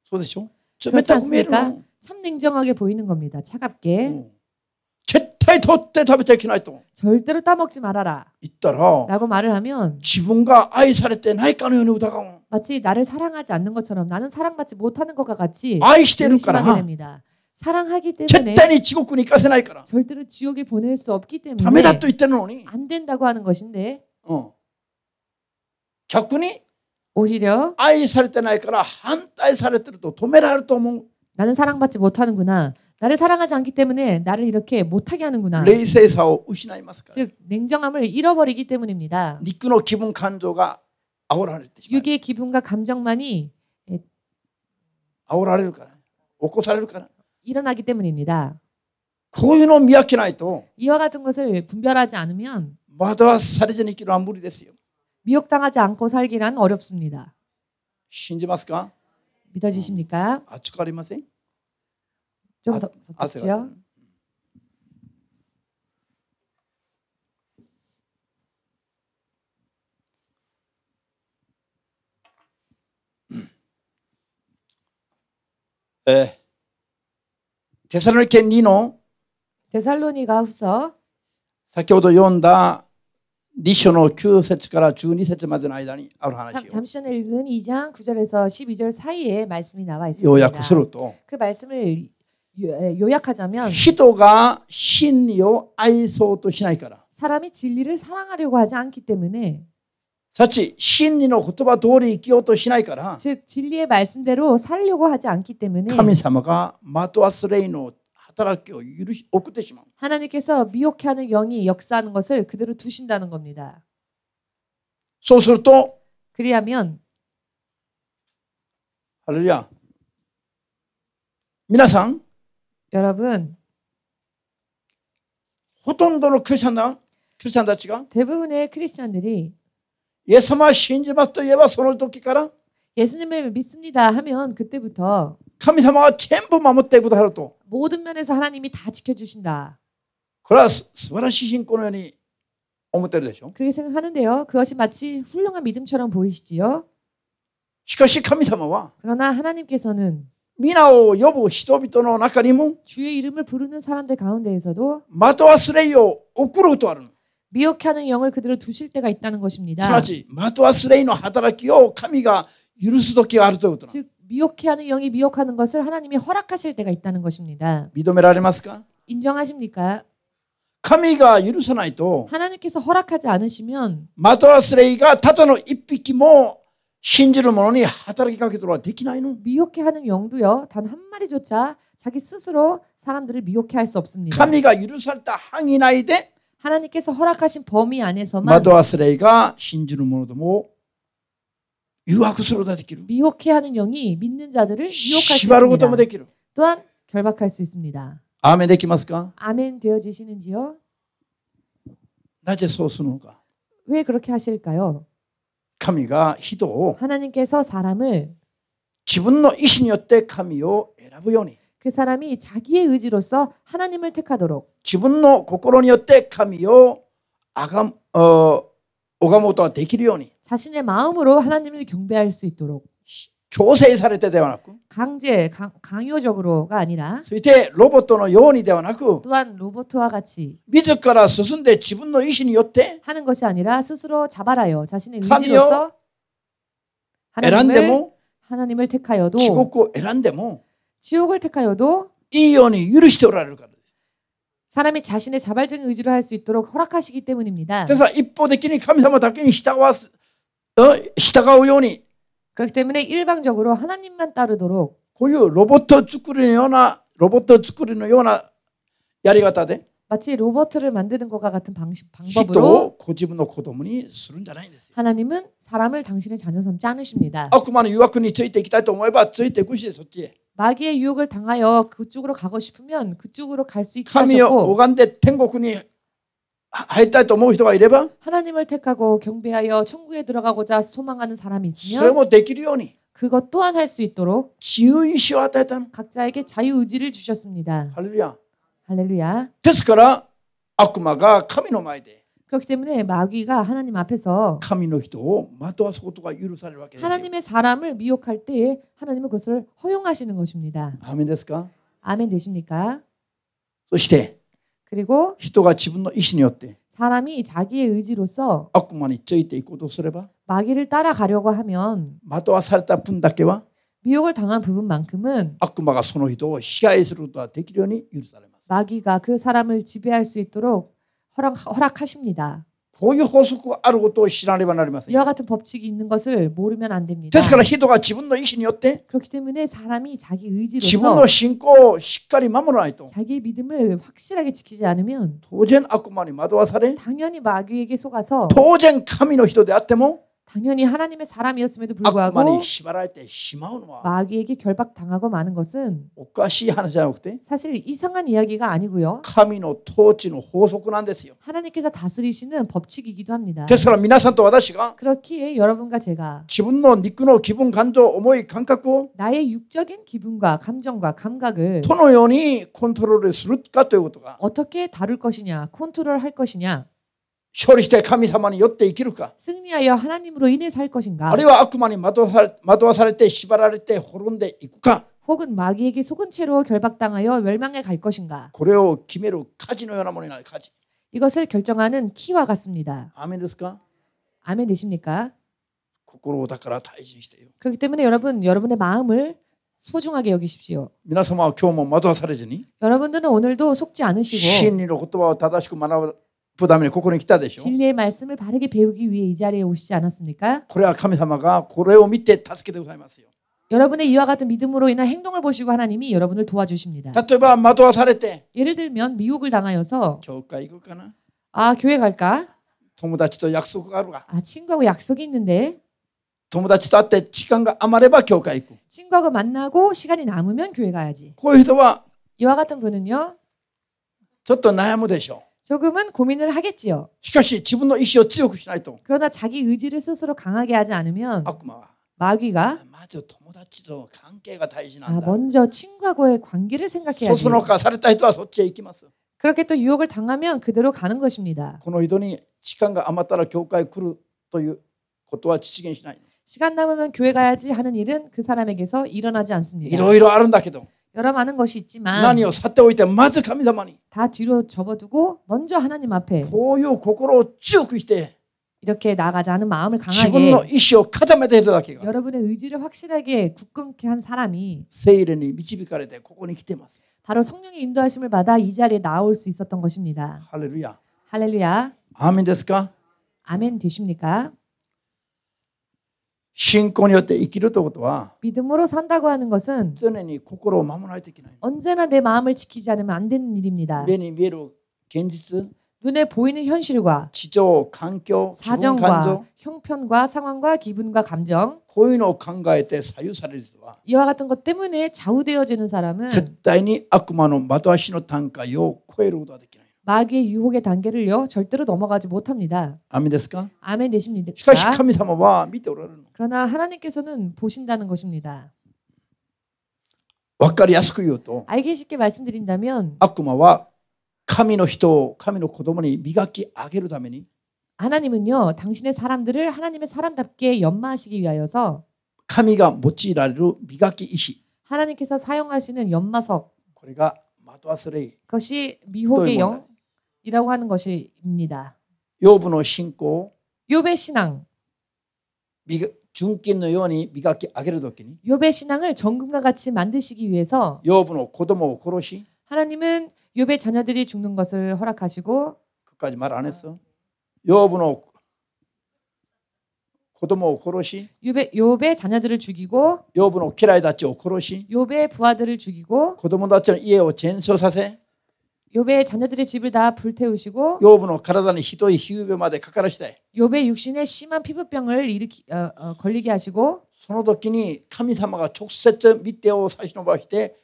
そうでしょ？ 그렇지 冷たく見える 않습니까? の。 참 냉정하게 보이는 겁니다. 차갑게. 絶対取って食べちゃいけないと 절대로 따 먹지 말아라. 言ったら 라고 말을 하면 自分が愛されてないかのように疑う。 마치 나를 사랑하지 않는 것처럼 나는 사랑받지 못하는 것과 같이 愛してるか 의심하게 ら 됩니다. 사랑하기 絶 때문에 対に地獄に行かせないから 절대로 지옥에 보낼 수 없기 ダメだ 때문에 と言ってるのに、 안 된다고 하는 것인데 逆に 오히려 愛されてないから反対されてると止められると思う。 나는 사랑받지 못하는구나. 나를 사랑하지 않기 때문에 나를 이렇게 못하게 하는구나. 冷静さを失いますから。 즉 냉정함을 잃어버리기 때문입니다. 肉の気分感情が煽られてしまう。 육의 기분과 감정만이 煽られるから、起こされるから。 일어나기 때문입니다. こういうのを見分けないと 이와 같은 것을 분별하지 않으면 惑わされずに生きるのは無理ですよ。 미혹당하지 않고 살기란 어렵습니다. 信じますか？ 믿어지십니까? 暑くありません？ 좀 더汗が 덥지요? テサロニケ2の 데살로니가 후서 先ほど読んだ2章の9節から12節までの間にある話を 잠시 전에 읽은 2장 9절에서 12절 사이에 말씀이 나와 要約す 있습니다. ると 그 말씀을 요약하자면 人が真理を愛そうとしないから 사람이 진리를 사랑하려고 하지 않기 때문에 たち真理の言葉通り生きようとしないから 즉 진리의 말씀대로 살려고 하지 않기 때문에 神様が惑わす霊の働きを送ってしまう。 하나님께서 미혹해 하는 영이 역사하는 것을 그대로 두신다는 겁니다. そうすると 그리하면 ハレルヤ皆さん 여러분 ほとんどのクリスチャンたちが 대부분의 크리스찬들이 イエス様を信じますと言えばその時から 예수님을 믿습니다 하면 그때부터 神様は全部守ってくださると 모든 면에서 하나님이 다 지켜주신다. これは素晴らしい信仰のように思ってるでしょ。 그렇게 생각하는데요. 그것이 마치 훌륭한 믿음처럼 보이시지요. しかし神様は 그러나 하나님께서는 皆を呼ぶ人々の中にも 주의 이름을 부르는 사람들 가운데에서도 的忘れを送ることあるの。 미혹하는 영을 그대로 두실 때가 있다는 す 것입니다. なわち的忘れの働きを神が許す時があるということなの。 즉 미혹하는 영이 미혹하는 것을 하나님이 허락하실 때가 있다는 것입니다. 認められますか。 인정하십니까? 神が許さないと 하나님께서 허락하지 않으시면 的忘れがただの一匹も信じる者に働きかけることはできないの。 미혹해 하는 영도요. 단 한 마리조차 자기 스스로 사람들을 미혹해 할 수 없습니다. 神が許された範囲内で 하나님께서 허락하신 범위 안에서만 的忘れが信じる者どもを誘惑することができる。 미혹해 하는 영이 믿는 자들을 미혹할 수 縛ることも 있습니다. できる。 또한 결박할 수 있습니다. アーメンできますか。 아멘 되어지시는지요? なぜそうするのか。 왜 그렇게 하실까요? 神が人を 하나님께서 사람을 自分の意志によって神を選ぶように、 그 사람이 자기의 의지로서 하나님을 택하도록 自分の心によって神を拝むことができるように 자신의 마음으로 하나님을 경배할 수 있도록 強制されてではなく、 강요적으로가 아니라 そしてロボットのようにではなく、 또한 로봇과 같이 自ら進んで自分の意志によって 하는 것이 아니라 스스로 자발하여 자신의神を 의지로서 選んでも 하나님을 택하여도 地獄を選んでも 지옥을 택하여도 いいように許しておられるからです。 사람이 자신의 자발적인 의지로 할 수 있도록 허락하시기 때문입니다. ですから一方的に神様だけに従うように 그렇기 때문에 일방적으로 하나님만 따르도록 こういうロボット作りのようなやり方で 마치 로봇을 만드는 것과 같은 人 방법으로 をご自分の子供にするんじゃないんですよ。 하나님은 사람을 당신의 자녀 삼지 않으십니다. 悪魔の誘惑についていきたいと思えばついていくし、そっちへ 마귀의 유혹을 당하여 그쪽으로 가고 싶으면 그쪽으로 갈 수 있게 神を 하셨고 拝んで天国に入りたいと思う人がいれば 하나님을 택하고 경배하여 천국에 들어가고자 소망하는 사람이 それ 있으면 もできるように 그것 또한 할 수 있도록 自由意志を与えたの。 각자에게 자유의지를 주셨습니다. ハレルヤ。 할렐루야. ですから悪魔が神の前で 그렇기 때문에 마귀가 하나님 앞에서 神の人を惑わすことが許されるわけですよ。 하나님의 사람을 미혹할 때에 하나님은 그것을 허용하시는 것입니다. アーメンですか。 아멘 되십니까? そして 그리고 人が自分の意志によって 사람이 자기의 의지로서 悪魔についていこうとすれば 마귀를 따라가려고 하면 惑わされた分だけは 미혹을 당한 부분만큼은 悪魔がその人を支配することができるように許されます。 마귀가 그 사람을 지배할 수 있도록 허락하십니다. こういう法則があることを知らねばなりません。 이와 같은 법칙이 있는 것을 모르면 안 됩니다. ですから人が自分の意志によって 그렇기 때문에 사람이 자기 自分 의지로서 の信仰をしっかり守らないと 자기의 믿음을 확실하게 지키지 않으면 当然悪魔に惑わされ 당연히 마귀에게 속아서 当然神の人であっても 당연히 하나님의 사람이었음에도 悪魔 불구하고 に縛られてしまうのは 마귀에게 결박당하고 마는 것은 おかしい話じゃなくて 사실 이상한 이야기가 아니고요. 神の統治の法則なんですよ。 하나님께서 다스리시는 법칙이기도 합니다. ですから皆さんと私が 그렇기에 여러분과 제가 自分の肉の気分感情思い感覚を 나의 육적인 기분과 감정과 감각을 どのようにコントロールするかということが 어떻게 다룰 것이냐, 컨트롤할 것이냐, 勝利して神様によって生きるか 승리하여 하나님으로 인해 살 것인가, あるいは悪魔に惑わされて縛られて滅んでいくか 혹은 마귀에게 속은 채로 결박당하여 멸망에 갈 것인가. これを決める舵のようなものになる舵。 이것을 결정하는 키와 같습니다. アーメンですか。 아멘 되십니까? 心をだから大事にしてよ。 그렇기 때문에 여러분, 여러분의 마음을 소중하게 여기십시오. 皆様は今日も惑わされずに 여러분들은 오늘도 속지 않으시고 真理の言葉を正しく学ぶためにここに来たでしょ。 진리의 말씀을 바르게 배우기 위해 이 자리에 오시지 않았습니까? これは神様がこれを見て助けてくださいますよ。 여러분의 이와 같은 믿음으로 인한 행동을 보시고 하나님이 여러분을 도와주십니다. 例えば惑わされて 예를 들면 미혹을 당하여서 教会行くかな、 아 교회 갈까? 友達と約束があるか、 아 친구하고 약속이 있는데 友達と会って時間が余れば教会行く。 친구하고 만나고 시간이 남으면 교회 가야지. こういう人は 이와 같은 분은요 ちょっと悩むでしょ 조금은 고민을 하겠지요. う。しかし自分の意志を強くしないと 그러나 자기 의지를 스스로 강하게 하지 않으면 悪魔は 마귀가 まず友達と関係が大事な 아, んだ。 먼저 친구하고의 관계를 생각해야지. そのかされた人はそっちへ行きます。 그렇게 또 유혹을 당하면 그대로 가는 것입니다. この人に時間が余ったら教会来るということは実現しない。 시간 남으면 교회 가야지 하는 일은 그 사람에게서 일어나지 い 않습니다. ろいろあるんだけど 여러 많은 것이 있지만 何を去っておいてまず神様に 다 뒤로 접어두고 먼저 하나님 앞에 こういう心を強くして 이렇게 나아가자 하는 마음을 自分の 강하게 意志を固めた人だけが 여러분의 의지를 확실하게 굳건케 한 사람이 聖霊に導かれてここに来てます。 바로 성령의 인도하심을 받아 이 자리에 나올 수 있었던 것입니다. ハレルヤ。 할렐루야. アーメンですか？ 아멘 되십니까? 信仰によって生きるということは 믿음으로 산다고 하는 것은 常に心を守らないといけない。 언제나 내 마음을 지키지 않으면 안 되는 일입니다. 目に見える現実、 눈에 보이는 현실과 地上、環境、気分、感 사정과 情、 형편과 상황과 기분과 감정 こういうのを考えて左右される人は 이와 같은 것 때문에 좌우되어지는 사람은 絶対に悪魔の惑わしの段階を超えることはできない。 마귀의 유혹의 단계를요 절대로 넘어가지 못합니다. アーメンですか？ 아멘 되십니까? しかし神様は見ておられるの。 그러나 하나님께서는 보신다는 것입니다. わかりやすく言うと 알기 쉽게 말씀드린다면 悪魔は神の人を神の子供に磨き上げるために 하나님은요 당신의 사람들을 하나님의 사람답게 연마하시기 위하여서 神が用いられる磨き石 하나님께서 사용하시는 연마석 これが惑わす霊 그것이 미혹의 또 영이라고 하는 것입니다. ヨブの信仰を 욥의 신앙 純金のように磨き上げるときに 욥의 신앙을 정금과 같이 만드시기 위해서 ヨブの子供を殺し 하나님은 욥의 자녀들이 죽는 것을 허락하시고 끝까지 말 안 했어. 요브의子供を殺し 욥의 자녀들을 죽이고 ヨブの家来たちを殺し 욥의 부하들을 죽이고 子供たちの家を全焼させ 욥의 자녀들의 집을 다 불태우시고 ヨブの体にひどい皮膚病までかからしたい。 욥의 육신에 심한 피부병을 걸리게 하시고 その時に神様が直接御手を差し伸ばして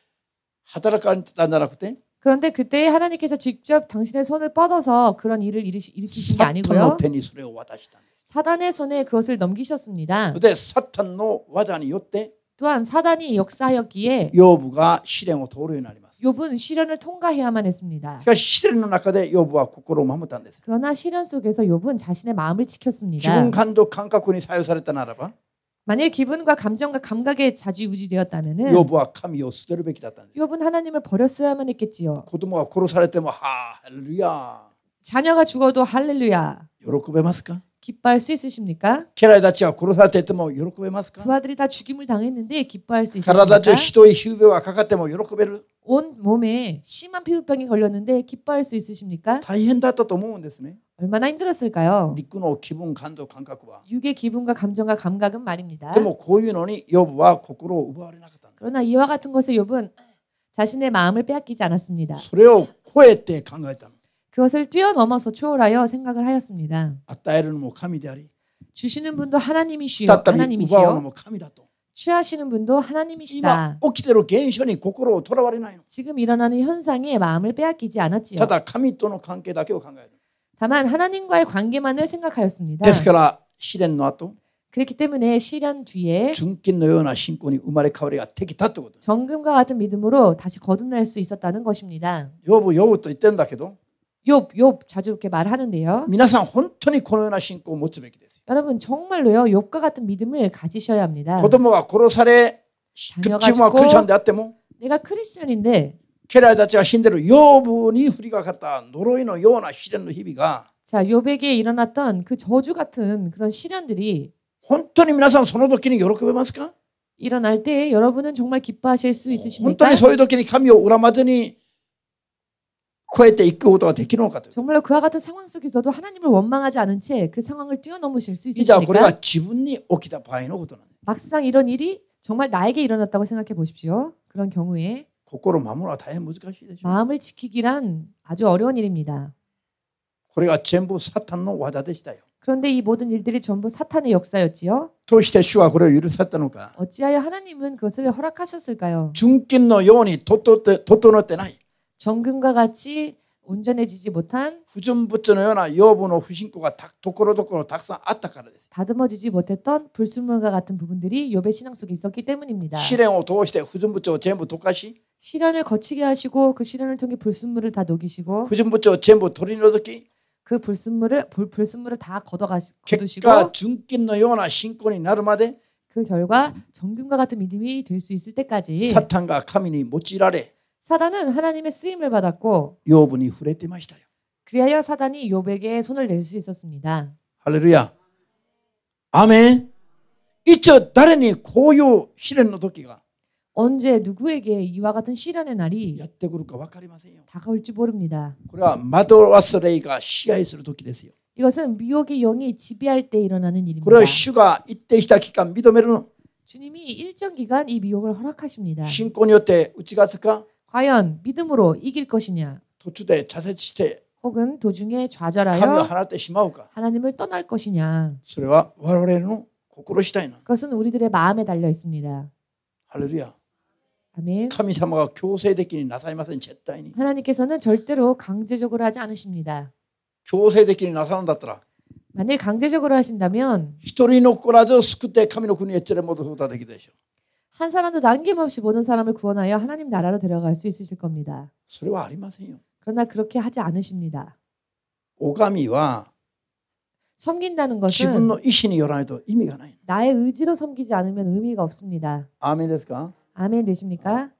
働かれてたんじゃなくて 그런데 그때 하나님께서 직접 당신의 손을 뻗어서 그런 일을 일으키신 게 サタン 아니고요. の手にそれを渡したんです。 사단의 손에 그것을 넘기셨습니다. でサタンの技によって 또한 사단이 역사하였기에 ヨブが試練を通るようになります。 욥은 시련을 통과해야만 했습니다. しかし試練の中でヨブは心を守ったんです。 그러나 시련 속에서 욥은 자신의 마음을 気 지켰습니다. 分感情感覚に左右されたならば 만일 기분과 감정과 감각에 좌지우지되었다면은 ヨブは神を捨てるべきだったんです。 욥은 하나님을 버렸어야만 했겠지요. 子供が殺されてもハレルヤ 자녀가 죽어도 할렐루야 喜べますか？ 기뻐할 수 있으십니까? 家来たちが殺されていても喜べますか？ 부하들이 다 죽임을 당했는데 기뻐할 수 体中 있으십니까? ひどい皮膚病がかかっても喜べる。 온 몸에 심한 피부병이 걸렸는데 기뻐할 수 있으십니까? 大変だったと思うんですね。 얼마나 힘들었을까요? 肉の気分感情感覚は。 육의 기분과 감정과 감각은 말입니다. でもこういうのにヨブは心を奪われなかったんです。 그러나 이와 같은 것에 욥은 자신의 마음을 빼앗기지 않았습니다. それを超えて考えたの。 그것을 뛰어넘어서 초월하여 생각을 하였습니다. 与えるのも神であり、 주시는 분도 하나님이시요 再び奪うの 하나님이시요 も神だと。 취하시는 분도 今 하나님이시다. 起きてる現象に心をとらわれないの。 지금 일어나는 현상에 마음을 빼앗기지 않았지요. ただ神との関係だけを考える。 다만 하나님과의 관계만을 생각하였습니다. ですから試練の後、 그렇기 때문에 시련 뒤에 純金のような信仰に生まれ変わりができたってこと。 정금과 같은 믿음으로 다시 거듭날 수 있었다는 것입니다. ヨブヨブと言ってるんだけど、 욥 자주 그렇게 말하는데요. 皆さん本当にこのような信仰を持つべきです。 여러분 정말로요. 욥과 같은 믿음을 가지셔야 합니다. 子供が殺され、 자녀가 自分はクリスチャンであっても、 내가 크리스천인데 家来たちが死んでるヨブに降りかかった呪いのような試練の日々が 자, 욥에게 일어났던 그 저주 같은 그런 시련들이 本当に皆さんその時に喜べますか？ 일어날 때 여러분은 정말 기뻐하실 수 本 있으십니까? 当にそういう時に神を恨まずに超えていくことができるのかと。 정말로 그와 같은 상황 속에서도 하나님을 원망하지 않은 채 그 상황을 뛰어넘으실 수 じゃあこれ 있으십니까? は自分に起きた場合のことなんです。 막상 이런 일이 정말 나에게 일어났다고 생각해 보십시오. 그런 경우에 心を守るのは大変難しいでしょう。 마음을 지키기란 아주 어려운 일입니다. これが全部サタンの技でしたよ。 그런데 이 모든 일들이 전부 사탄의 역사였지요. どうして主はこれを許されたのか。 어찌하여 하나님은 그것을 허락하셨을까요? 純金のように整ってない。 정금과 같이 온전해지지 못한 不純物のような養分の不信仰がところどころたくさんあったからです。 다듬어지지 못했던 불순물과 같은 부분들이 욥의 신앙 속에 있었기 때문입니다. 試練を通して不純物を全部溶かし 시련을 거치게 하시고 그 시련을 통해 불순물을 다 녹이시고 不純物を全部取り除き 그 불순물을 다 結 거두시고 果純金のような信仰になるまで 그 결과 정금과 같은 믿음이 될 수 있을 때까지 サタンが神に用いられ 사단은 하나님의 쓰임을 받았고 養分に触れてましたよ。 그리하여 사단이 욥에게 손을 댈 수 있었습니다. ハレルヤ。アーメン。一応誰にこういう試練の時が 언제 누구에게 이와 같은 시련의 날이 やってくるか分かりませんよ。 다가올지 모릅니다. これは惑わす霊が支配する時ですよ。 이것은 미혹의 영이 지배할 때 일어나는 これ 일입니다. は主が一定した期間認めるの。 주님이 일정 기간 이 미혹을 허락하십니다. 信仰によって打ち勝つか 과연 믿음으로 이길 것이냐 途中で挫折して 혹은 도중에 神を 좌절하여 離れてしまうか 하나님을 떠날 것이냐 それは我々の心次第なの。 그것은 우리들의 마음에 달려 있습니다. ハレルヤ。 아멘. 神様が強制的になさいません。絶対に 하나님께서는 절대로 강제적으로 하지 않으십니다. 強制的になさるんだったら 만일 강제적으로 하신다면 一人残らず救って神の国へ連れ戻すことができるでしょう。 한 사람도 남김없이 모든 사람을 구원하여 하나님 나라로 데려갈 수 있으실 겁니다. それはありませんよ。 그러나 그렇게 하지 않으십니다. 拝みは 섬긴다는 自分 것은 の意思によらないと意味がない。 나의 의지로 섬기지 않으면 의미가 없습니다. アーメンですか？ 아멘 되십니까?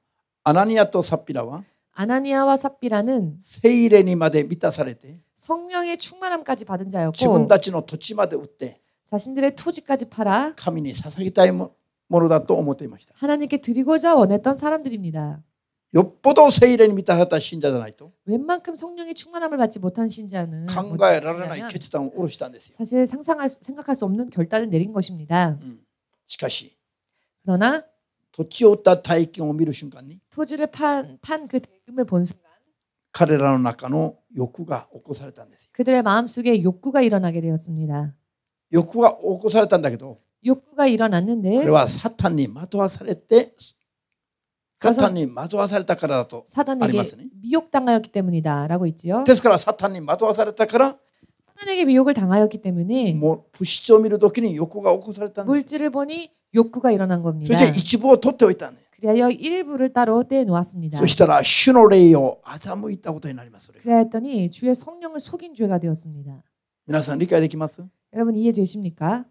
アナニアとサッピラは 아나니아와 삽비라는 聖霊にまで満たされて 성령의 충만함까지 받은 自分 자였고 たちの土地まで売って 자신들의 토지까지 팔아 神に捧げたいものだと思っていました。 하나님께 드리고자 원했던 사람들입니다. よっぽど聖霊に満たされた信者じゃないと 웬만큼 성령의 충만함을 받지 못한 신자는 考えられない決断を下ろしたんですよ。 사실 생각할 수 없는 결단을 내린 것입니다. しかし 그러나 土地を売った大金を見る瞬間に 토지를 판 그 대금을 본 순간 彼らの中の欲が起こされたんですよ。 그들의 마음속에 욕구가 일어나게 되었습니다. 欲が起こされたんだけど 욕구가 これ 일어났는데 はサタンに惑わされてサタンに惑わされたからだとあり 사단에게 ますね。 미혹당하였기 때문이다라고 있지요. ですからサタンに惑わされたから 사단에게 미혹을 당하였기 때문에 もう物質を見るときに欲が起こされたんです。 물질을 보니 욕구가 일어난 そ 겁니다. して一部を取っておいたんです。 그리하여 일부를 따로 떼어 놓았습니다. そしたら主の霊を欺いたことになります。それが 그랬더니 주의 성령을 속인 죄가 되었습니다. 皆さん理解できます？ 여러분 이해되십니까?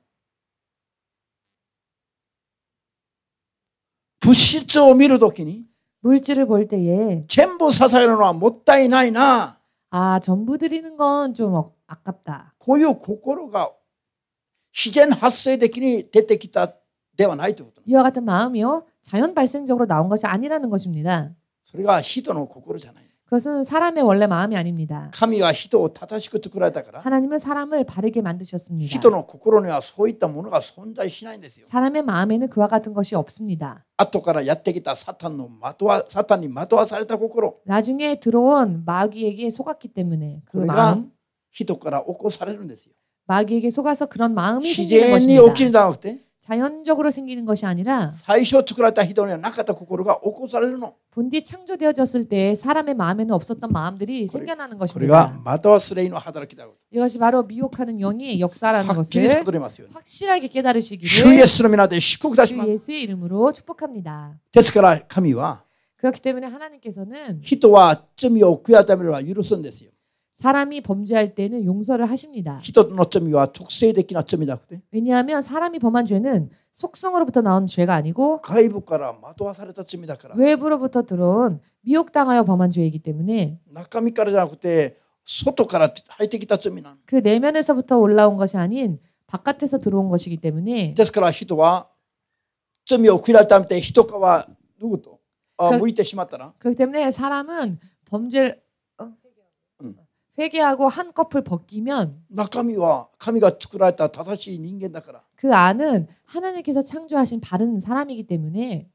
物質を見るときに 물질을 볼 때에 全部捧げるのはもったいないな。 아 전부 드리는 건 좀 아깝다. こういう心が自然発生的に出てきたではないということ。 이와 같은 마음이요 자연 발생적으로 나온 것이 아니라는 것입니다. それが人の心じゃない。 그것은 사람의 원래 마음이 아닙니다. 神は人を正しく作られたから 하나님은 사람을 바르게 만드셨습니다. 人の心にはそういったものが存在しないんですよ。 사람의 마음에는 그와 같은 것이 없습니다. 後からやってきたサタンに惑わされた心、 나중에 들어온 마귀에게 속았기 때문에 그 これが 마음 人から起こされるんですよ。 마귀에게 속아서 그런 마음이 自 생기는 然に 것입니다. 起きるんじゃなくて 자연적으로 생기는 것이 아니라 最初作られた人にはなかった心が起こされるの。 본디 창조되어졌을 때 사람의 마음에는 없었던 마음들이 생겨나는 これが 것입니다. 惑わす霊の働きだろう。 이것이 바로 미혹하는 영의 역사라는 はっきり 것을 悟りますように。 확실하게 主イ 깨달으시기를 エスの皆で祝福いたし 주 ます。 예수의 이름으로 축복합니다. ですから神は 그렇기 때문에 하나님께서는 人は罪を悔い改めれば許すんですよ。 사람이 범죄할 때는 용서를 하십니다. 人の罪は特性的な罪だなくて 왜냐하면 사람이 범한 죄는 속성으로부터 나온 죄가 아니고 外部から惑わされた罪だから 외부로부터 들어온 미혹당하여 범한 죄이기 때문에 中身からじゃなくて外から入ってきた罪なの。 그 내면에서부터 올라온 것이 아닌 바깥에서 들어온 것이기 때문에 ですから人は罪を悔い改めて一皮脱ぐと向いてしまったら 그렇기 때문에 사람은 범죄를 회개하고 한꺼풀 벗기면 中身は神が作られた正しい人間だから 그 안은 하나님께서 창조하신 바른 사람이기 때문에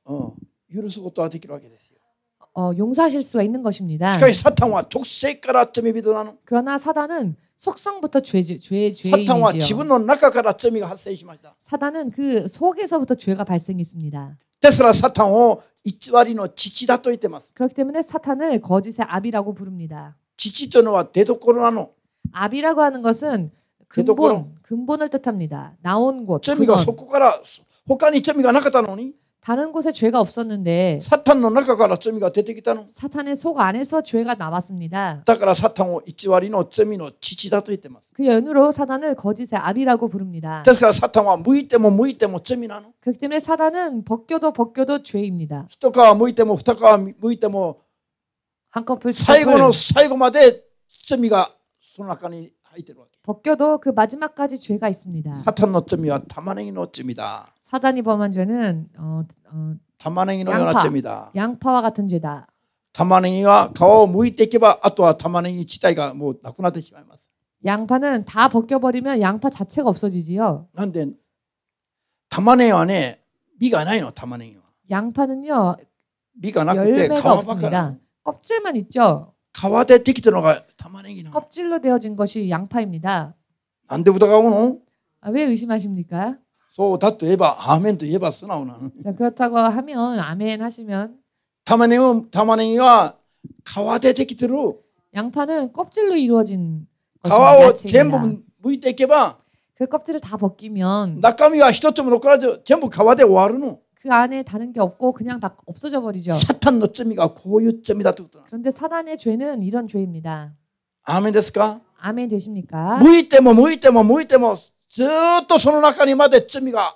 許すことはできるわけですよ。 용서하실 수가 있는 것입니다. しかしサタンは直性から罪人なの。 그러나 사단은 속성부터 サタンは自 죄인이지요. 分の中から罪が発生しました。 사단은 그 속에서부터 죄가 발생했습니다. ですからサタンを偽りの父だと言ってます。 그렇기 때문에 사탄을 거짓의 아비라고 부릅니다. 父というのは出所なの。 압이라고 하는 것은 근본을 뜻합니다. 나온 곳, 罪が 근원. そこから他に罪がなかったのに 다른 곳에 죄가 없었는데 サタンの中から罪が出てきたの。 사탄의 속 안에서 죄가 나왔습니다. だからサタンを偽りの罪の父だと言ってます。 그 연유로 사단을 거짓의 압이라고 부릅니다. ですからサタンは向いても向いても罪なの。 그렇기 때문에 사단은 벗겨도 죄입니다. 一皮向いても二皮向いても 한꺼풀 最後の 두꺼풀 最後まで罪がその中に入ってるわけ。 벗겨도 그 마지막까지 죄가 있습니다. サタンの罪は玉ねぎの罪だ。 사단이 범한 죄는 玉ねぎのような罪だ。 양파와 같은 죄다. 玉ねぎは皮を剥いていけばあとは玉ねぎ自体がもうなくなってしまいます。 양파는 다 벗겨버리면 양파 자체가 없어지지요. なんで玉ねぎはね、実がないの。玉ねぎは 양파는요 実がなくて皮 열매가 ばかり。 없습니다. 껍질만 있죠. 皮でできたのが玉ねぎなの。 껍질로 되어진 것이 양파입니다. なんで疑うの？ 왜 의심하십니까? そうだと言えばアーメンと言えば素直なの。 자, 그렇다고 하면 아멘 하시면 玉ねぎは皮でできてる。 양파는 껍질로 이루어진 皮 것입니다. を全部 야채입니다. 剥いていけば 그 껍질을 다 벗기면 中身は一つも残らず全部皮で終わるの。 그 안에 다른 게 없고 그냥 다 없어져 버리죠. サタンの罪がこういう罪だということなの。 그런데 사단의 죄는 이런 죄입니다. アーメンですか？ 아멘 되십니까? 剥いても剥いても剥いてもずっとその中にまで罪が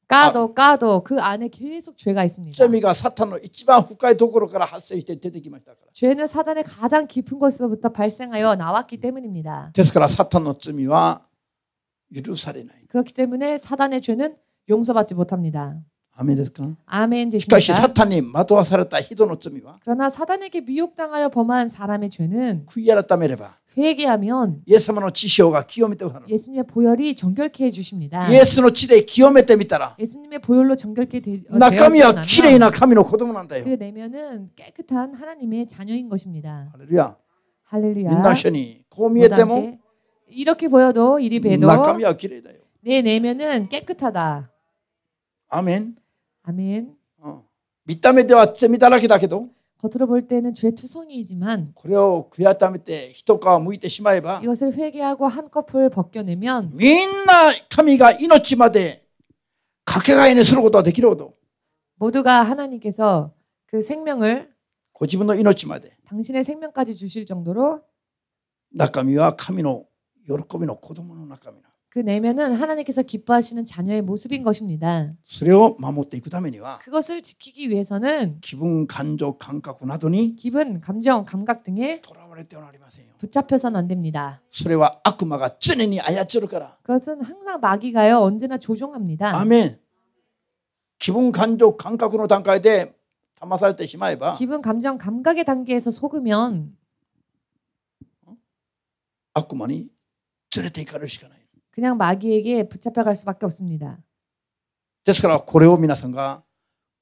까도 그 안에 계속 죄가 있습니다. 罪がサタンの一番深いところから発生して出てきましたから。 죄는 사단의 가장 깊은 곳에서부터 발생하여 나왔기 때문입니다. ですからサタンの罪は許されない。 그렇기 때문에 사단의 죄는 용서받지 못합니다. アーメンですか？ 아멘 しかしサ 되십니까? タンに惑わされた人の罪は 그러나 사단에게 미혹당하여 범한 사람의 죄는 悔い改めれば 회개하면 イエス様の血潮が清めてくださる。 예수님의 보혈이 정결케 해주십니다. イエスの血で清めてみたら 예수님의 보혈로 정결케 中身はきれい 되어지고 な神の子供なんだ 그 よ。 내면은 깨끗한 하나님의 자녀인 것입니다. ハレルヤ。みんな 할렐루야. 一緒にこう見えて 모두 も 함께. 이렇게 보여도 이리 봬도 中身はきれいだよ。 내 내면은 깨끗하다. アーメン。 아멘. 見た目では罪だらけだけど 겉으로 볼 때는 죄투성이이지만 これを悔い改めて一皮むいてしまえば 이것을 회개하고 한꺼풀 벗겨내면 みんな神が命までかけがえにすることができるほど 모두가 하나님께서 그 생명을 ご自分の命まで 당신의 생명까지 주실 정도로 中身は神の喜びの子供の中身な。 그 내면은 하나님께서 기뻐하시는 자녀의 모습인 것입니다. それを守っていくためには 그것을 지키기 위해서는 気分感情感覚などに 기분, 감정, 감각 등에 とらわれてはなりませんよ。 붙잡혀서는 안 됩니다. それは悪魔が常に操るから。 그것은 항상 마귀가요 언제나 조종합니다. アーメン。気分感情感覚の段階で騙されてしまえば 기분, 감정, 감각의 단계에서 속으면 悪魔に連れて行かれるしかない。 그냥 마귀에게 붙잡혀갈 수밖에 없습니다. ですからこれを皆さんが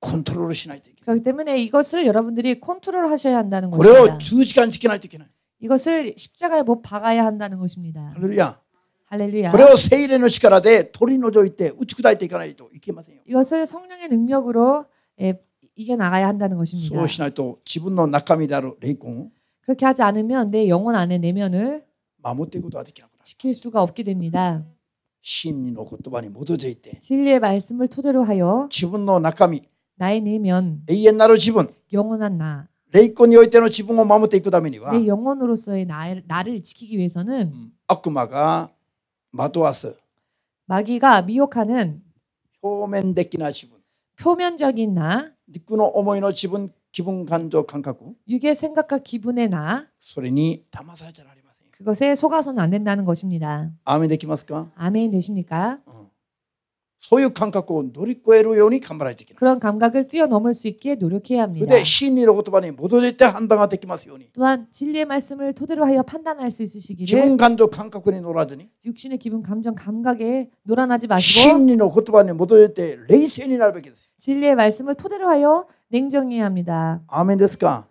コントロールしないといけない。 그렇기 때문에 이것을 여러분들이 컨트롤하셔야 한다는 これを 것입니다. 10時間지켜ないといけない。 이것을 십자가에 못 박아야 한다는 것입니다. ハレルヤ。 할렐루야. これを聖霊の力で取り除いて打ち砕いていかないといけませんよ。 이것을 성령의 능력으로 이겨 나가야 한다는 것입니다. そうしないと自分の中身である霊魂を 그렇게 하지 않으면 내 영혼 안에 내면을 守っていくことができなくなる。 지킬 수가 없게 됩니다. 真理の言葉に基づいて 진리의 말씀을 토대로 하여 自分の中身、 나의 내면, 永遠なる自分、 영원한 나, 霊魂においての自分を守っていくためには 내 영혼으로서의 나를 지키기 위해서는 悪魔が惑わす 마귀가 미혹하는 表面的な自分、 표면적인 나, 肉の思いの自分、気分感情感覚、 육의 생각과 기분의 나, それに騙されちゃなりませんよ。 그것에 속아서는 안 된다는 것입니다. アーメンできますか？ 아멘 되십니까? そういう感覚を乗り越えるように頑張らないといけない。 그런 감각을 뛰어넘을 수 있게 노력해야 それ 합니다. で真理の言葉に基づいて判断ができますように。 또한 진리의 말씀을 토대로 하여 판단할 수 気 있으시기를 分感情感覚に乗らずに 육신의 기분, 감정, 감각에 놀아나지 마시고 真理の言葉に基づいて冷静になるべきです。 진리의 말씀을 토대로 하여 냉정해야 합니다. アーメンですか？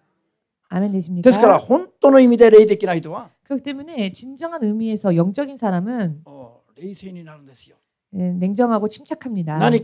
아멘 되십니까? ですから本当の意味で霊的な人は 그렇기 때문에 진정한 의미에서 영적인 사람은 冷静になるんですよ。 냉정하고 침착합니다. 何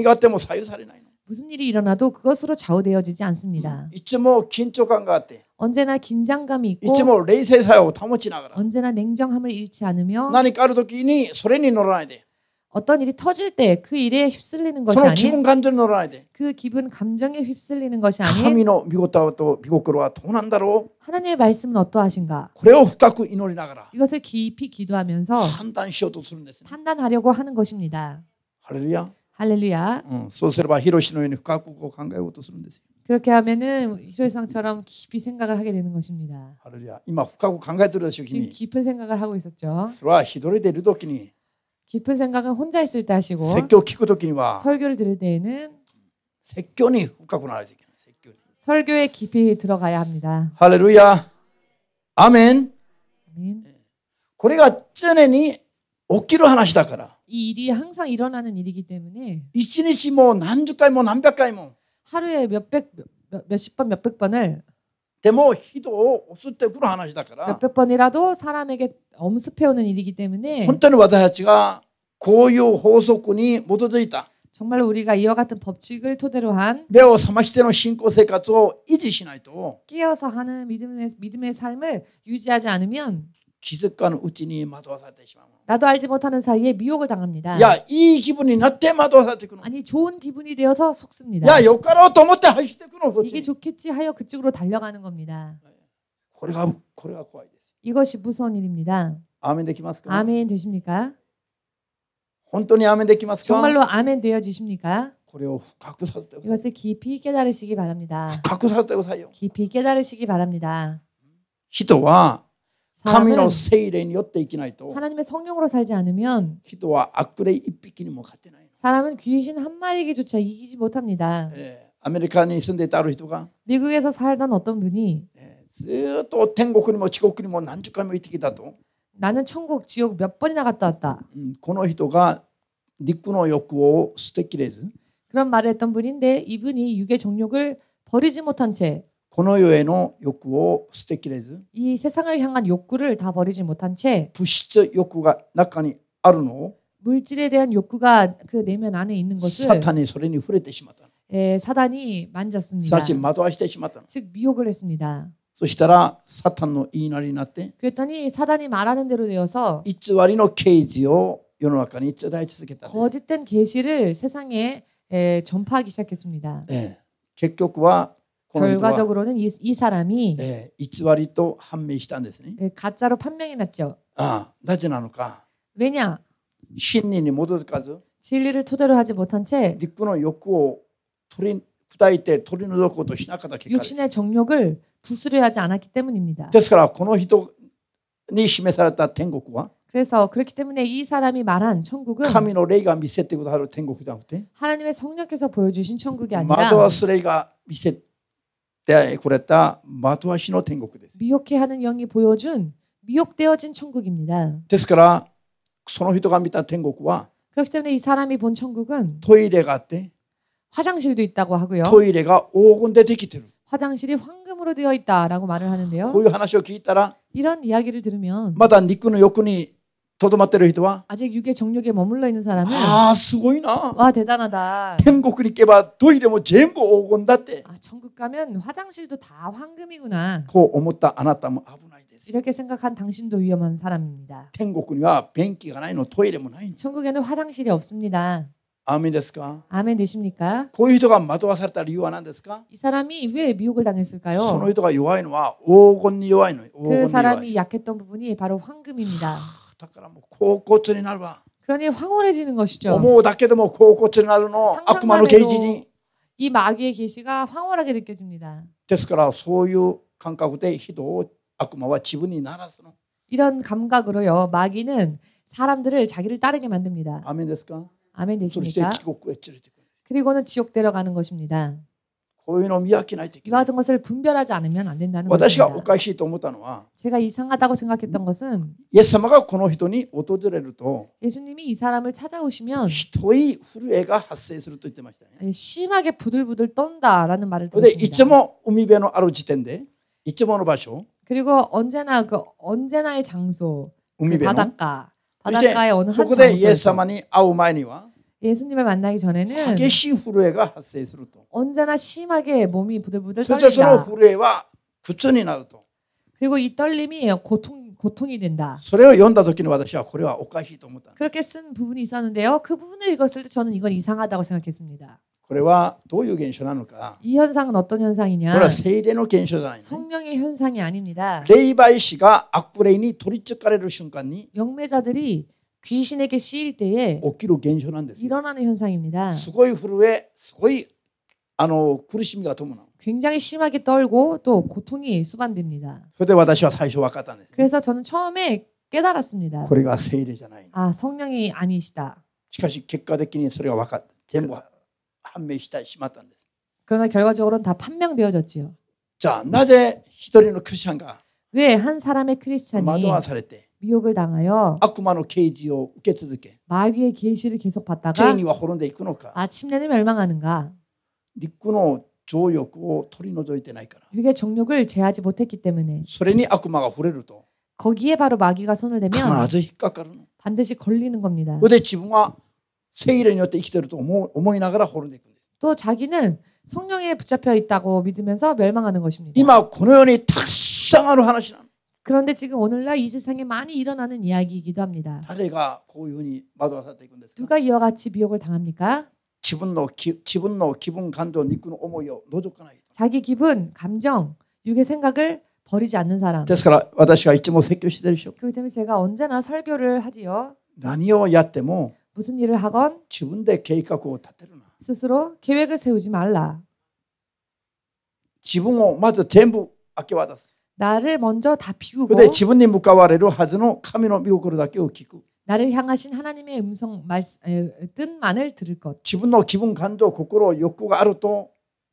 があっても左右されないの。 무슨 일이 일어나도 그것으로 좌우되어지지 않습니다. いつも緊張感があって、 언제나 긴장감이 い 있고 つも冷静さを保ちながら、 언제나 냉정함을 잃지 않으며 何かある時にそれに乗らないで、 어떤 일이 터질 때 그 일에 휩쓸리는 것이 その気 아닌 分感情に乗らないで、 그 기분 감정에 휩쓸리는 것이 아닌 神の御事と御心はどうなんだろう、 하나님의 말씀은 어떠하신가 これを深く祈りながら 이것을 깊이 기도하면서 判断しようとするんですね。 판단하려고 하는 것입니다. ハレルヤ。 할렐루야. そうすればヒロシのように深く考えようとするんですよ。 그렇게 하면은 히로이상처럼 깊이 생각을 하게 되는 것입니다. ハレルヤ。今深く考えてるでしょう。 지금 君。 깊은 생각을 하고 있었죠. それは一人でいる時に、 깊은 생각은 혼자 있을 때 하시고 説教を聞く時には 설교를 들을 때에는 説教に深くならないといけない。説教に。 설교에 깊이 들어가야 합니다. ハレルヤ。アメン。 아멘. これが常に起きる話だから。 이 일이 항상 일어나는 일이기 때문에 一日も何十回も何百回も 하루에 몇십 번, 몇백 번을 でも人を襲ってくる話だから、 몇백 번이라도 사람에게 엄습해오는 일이기 때문에 本当に私たちがこういう法則に基づいた 정말로 우리가 이와 같은 법칙을 토대로 한 目を覚ましての信仰生活を維持しないと 깨어서 하는 믿음의 삶을 유지하지 않으면 気づかぬうちに惑わされてしまう。 나도 알지 못하는 사이에 미혹을 당합니다. いや、いい気分になって惑わされていくの。 아니 좋은 기분이 되어서 い 속습니다. や、よかろうと思って走っていくの。そっち 이게 に 좋겠지 하여 그쪽으로 달려가는 겁니다. これが怖いです。 이것이 무서운 일입니다. アーメンできますか？ 아멘 되십니까? 本当にアーメンできますか？ 정말로 아멘 되어지십니까? これを深くさせてください。 이것을 깊이 깨달으시기 바랍니다. 深くさせてくださいよ。 깊이 깨달으시기 바랍니다. 人は神 사람은 の聖霊によって生きないと、 하나님의 성령으로 살지 않으면 人は悪霊一匹にも勝てないの。 사람은 귀신 한 마리에게조차 이기지 못합니다. アメリカに住んでいたある人が、 미국에서 살던 어떤 분이 ずっと天国にも地獄にも何十回も行ってきたと。 나는 천국 지옥 몇 번이나 갔다 왔다. この人が肉の欲を捨てきれず、 그런 말을 했던 분인데 이분이 육의 정욕을 버리지 못한 채 この世への欲を捨てきれず、 이 세상을 향한 욕구를 다 버리지 못한 채 物質欲が中にあるのを 물질에 대한 욕구가 그 내면 안에 있는 サ 것을 タンにそれに触れてしまったの。 사단이 만졌습니다. すなわち惑わしてしまったの。 즉 미혹을 했습니다. そしたらサタンの言いなりになって、 그랬더니 사단이 말하는 대로 되어서 偽りの啓示を世の中に伝え続けたんです。 거짓된 계시를 세상에 전파하기 시작했습니다. 結局はこの人は 결과적으로는 이 사람이 偽りと判明したんですね。 가짜로 판명이 났죠. なぜなのか、 왜냐? 真理に基づかず 진리를 토대로 하지 못한 채 肉の欲を砕いて取り除こうとしなかった結果です。 육신의 정욕을 부수려 하지 않았기 때문입니다. ですからこの人に示された天国は 그래서 그렇기 때문에 이 사람이 말한 천국은 神の霊が見せてくださる天国じゃなくて、 하나님의 성령께서 보여주신 천국이 惑 아니라 わす霊が見せてくれた惑わしの天国です。 미혹해하는 영이 보여준 미혹되어진 천국입니다. ですからその人が見た天国は 그렇기 때문에 이 사람이 본 천국은 トイレがあって、 화장실도 있다고 하고요. トイレが黄金でできてる。 화장실이 황금으로 되어 있다라고 말을 하는데요. こういう話を聞いたら、 이런 이야기를 들으면 まだ肉の欲にとどまっている人は、 아직 육의 정욕에 머물러 있는 사람은 すごいな。 와 대단하다. 天国に行けばトイレも全部黄金だって、 아, 천국 가면 화장실도 다 황금이구나. こう思ったあなたも危ないです。 이렇게 생각한 당신도 위험한 사람입니다. 天国には便器がないの、トイレもないの。 천국에는 화장실이 없습니다. アーメンですか？ 아멘 되십니까? こういう人が惑わされた理由は何ですか？ 이 사람이 왜 미혹을 その 당했을까요? 人が弱いのは黄金に弱いの。黄金 그 に弱い。 사람이 약했던 부분이 바로 황금입니다. だからもう恍惚になるわ。 그러니 황홀해지는 것이죠. 思うだけでも恍惚になるの。悪魔の啓示に。 이 마귀의 계시가 황홀하게 느껴집니다. ですからそういう感覚で人を悪魔は自分にならすの。 이런 감각으로요. 마귀는 사람들을 자기를 따르게 만듭니다. アーメンですか？ 아멘 そして 되십니까? 地獄へ連れてくる。 그리고는 지옥 데려가는 것입니다. こういうのを見分けないといけ 이와 ない。 같은 것을 분별하지 않으면 안 된다는 私がお 것입니다. かしいと思ったのは、 제가 이상하다고 생각했던 것은 イエス様がこの人に訪れると、 예수님이 이 사람을 찾아오시면 ひどい震えが発生すると言ってましたね。 심하게 부들부들 떤다라는 말을 で、いつ 들었습니다. も海辺のある時点で、いつもの場所、 그리고 언제나의 장소, 그海辺の 바닷가의 어느 そ 한 こでイエス 장소에서 様に会う前には、 예수님을 만나기 전에는 激しい震えが発生すると。 언제나 심하게 몸이 부들부들 そしてその 떨린다. 震えは苦痛になると。 그리고 이 떨림이 고통이 된다. それを読んだ時に私はこれはおかしいと思ったんです。 그렇게 쓴 부분이 있었는데요. 그 부분을 읽었을 때 저는 이건 이상하다고 생각했습니다. これはどういう現象なのか。 이 현상은 어떤 これは 현상이냐? 聖霊の現象じゃないね。 성령의 현상이 아닙니다. 霊媒師が悪霊に取りつかれる瞬間に 영매자들이 귀신에게 씌일 때에 起きる現象なんですよ。 일어나는 현상입니다. すごい震え、すごい苦しみが伴う。 굉장히 심하게 떨고 또 고통이 수반됩니다. それで私は最初分かったんです。 그래서 저는 처음에 깨달았습니다. これが聖霊じゃない。 아, 성령이 아니시다. しかし結果的にそれが分かって全部判明してしまったんです。 그러나 결과적으로는 다 판명되어졌지요. じゃあなぜ一人のクリスチャンが 왜 한 사람의 크리스찬이 惑わされて 미혹을 당하여 悪魔の啓示を受け続け 마귀의 계시를 계속 罪 받다가 には滅んでいくのか。 마침내는 멸망하는가? 肉の情欲を取り除いてないから。 육의 정욕을 제하지 못했기 때문에 それに悪魔が触れると 거기에 바로 마귀가 손을 必 대면 ず引っかかるの。 반드시 걸리는 겁니다. それで自分は聖霊によって生きていると思いながら滅んでいくんです。 또 자기는 성령에 붙잡혀 있다고 믿으면서 멸망하는 것입니다. 今このようにたくさんある話なの。 그런데 지금 오늘날 이 세상에 많이 일어나는 이야기이기도 합니다. 誰がこういうふうに惑わされていくんですか。 누가 이와 같이 미혹을 당합니까? 自分の気分感情肉の思いを除かないと。 자기 기분, 감정, 육의 생각을 버리지 않는 사람. ですから私がいつも説教してるでしょ。 그렇기 때문에 제가 언제나 설교를 하지요. 何をやっても 무슨 일을 하건 自分で計画を立てるな。 스스로 계획을 세우지 말라. 自分をまず全部明け渡す。 나를 먼저 다 そ 비우고 れで自分に向かわれるはずの神の御心だけを聞く。 나를 향하신 하나님의 뜻만을 들을 것. 自分の気分感情心欲があると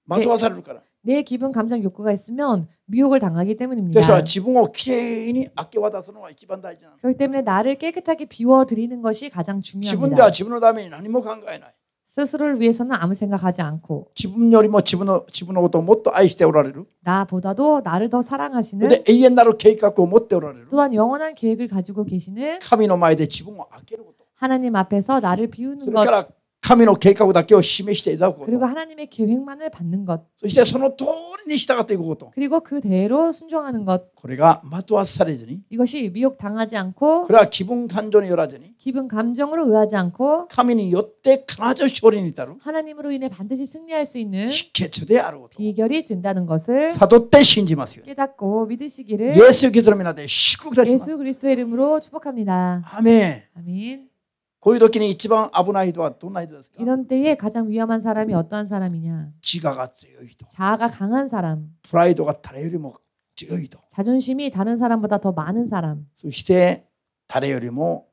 惑わされるから。 내 기분, 감정, 욕구가 있으면 미혹을 당하기 때문입니다. ですから自分をきれいに明け渡すのが一番大事なの。 그렇기 때문에 나를 깨끗하게 비워드리는 것이 가장 自分では 중요합니다. 自分のために何も考えない。 스스로를 위해서는 아무 생각하지 않고 自分よりも自分のことをもっと愛しておられる。 나보다도 나를 더 で 사랑하시는 永遠なる計画を持っておられる。 또한 영원한 계획을 가지고 계시는 神の前で自分を開けること。 하나님 앞에서 나를 そ 비우는 れ 것 から神の計画だけを示していただくこ 그리고 と。 하나님의 계획만을 받는 것 そしてその通りに従っていくこと。 그리고 그대로 순종하는 것 これが惑わされずに、 이것이 미혹 당하지 않고 これは気分感情によらずに、 기분 감정으로 의하지 않고 神によって必ず勝利に至る 하나님으로 인해 반드시 승리할 수 있는 秘訣であること。 비결이 된다는 것을 悟って信じますように。 깨닫고 イ 믿으시기를 エス・キリストの皆で祝福いたします。 예수 그리스도의 이름으로 축복합니다. アメン。 아멘. こういう時に一番危ない人はどんな人ですか。 이런 때에 가장 위험한 사람이 어떠한 사람이냐? 自我が強い人、 자아가 강한 사람, プライドが誰よりも強い人、 자존심이 다른 사람보다 더 많은 사람, そして誰よりも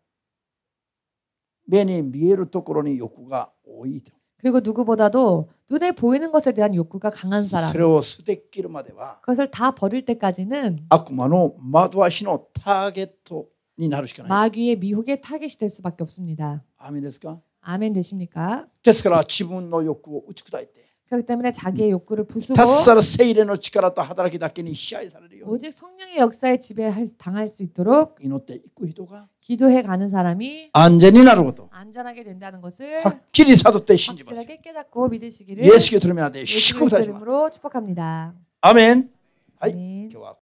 目に見えるところに欲が多い人。 그리고 누구보다도 눈에 보이는 것에 대한 욕구가 강한 そ 사람. れを捨てきるまでは 그것을 다 버릴 때까지는 悪魔の惑わしのターゲットになるしかない。 마귀의 미혹의 타겟이 될 수밖에 없습니다. アーメンですか。 아멘 되십니까? ですから自分の欲を打ち砕いて、 그렇기 때문에 자기의 욕구를 부수고 たっさら聖霊の力と働きだけに支配されるように 오직 성령의 역사에 당할 수 있도록 祈っていく人が 기도해 가는 사람이 安全になること、 안전하게 된다는 것을 はっきり悟って信じます。 확실하게 깨닫고 イ 믿으시기를 エス・キリストの皆で 예수 祝福いた 그리스도 します。 이름으로 축복합니다. アーメン。はい、 아멘. 今日は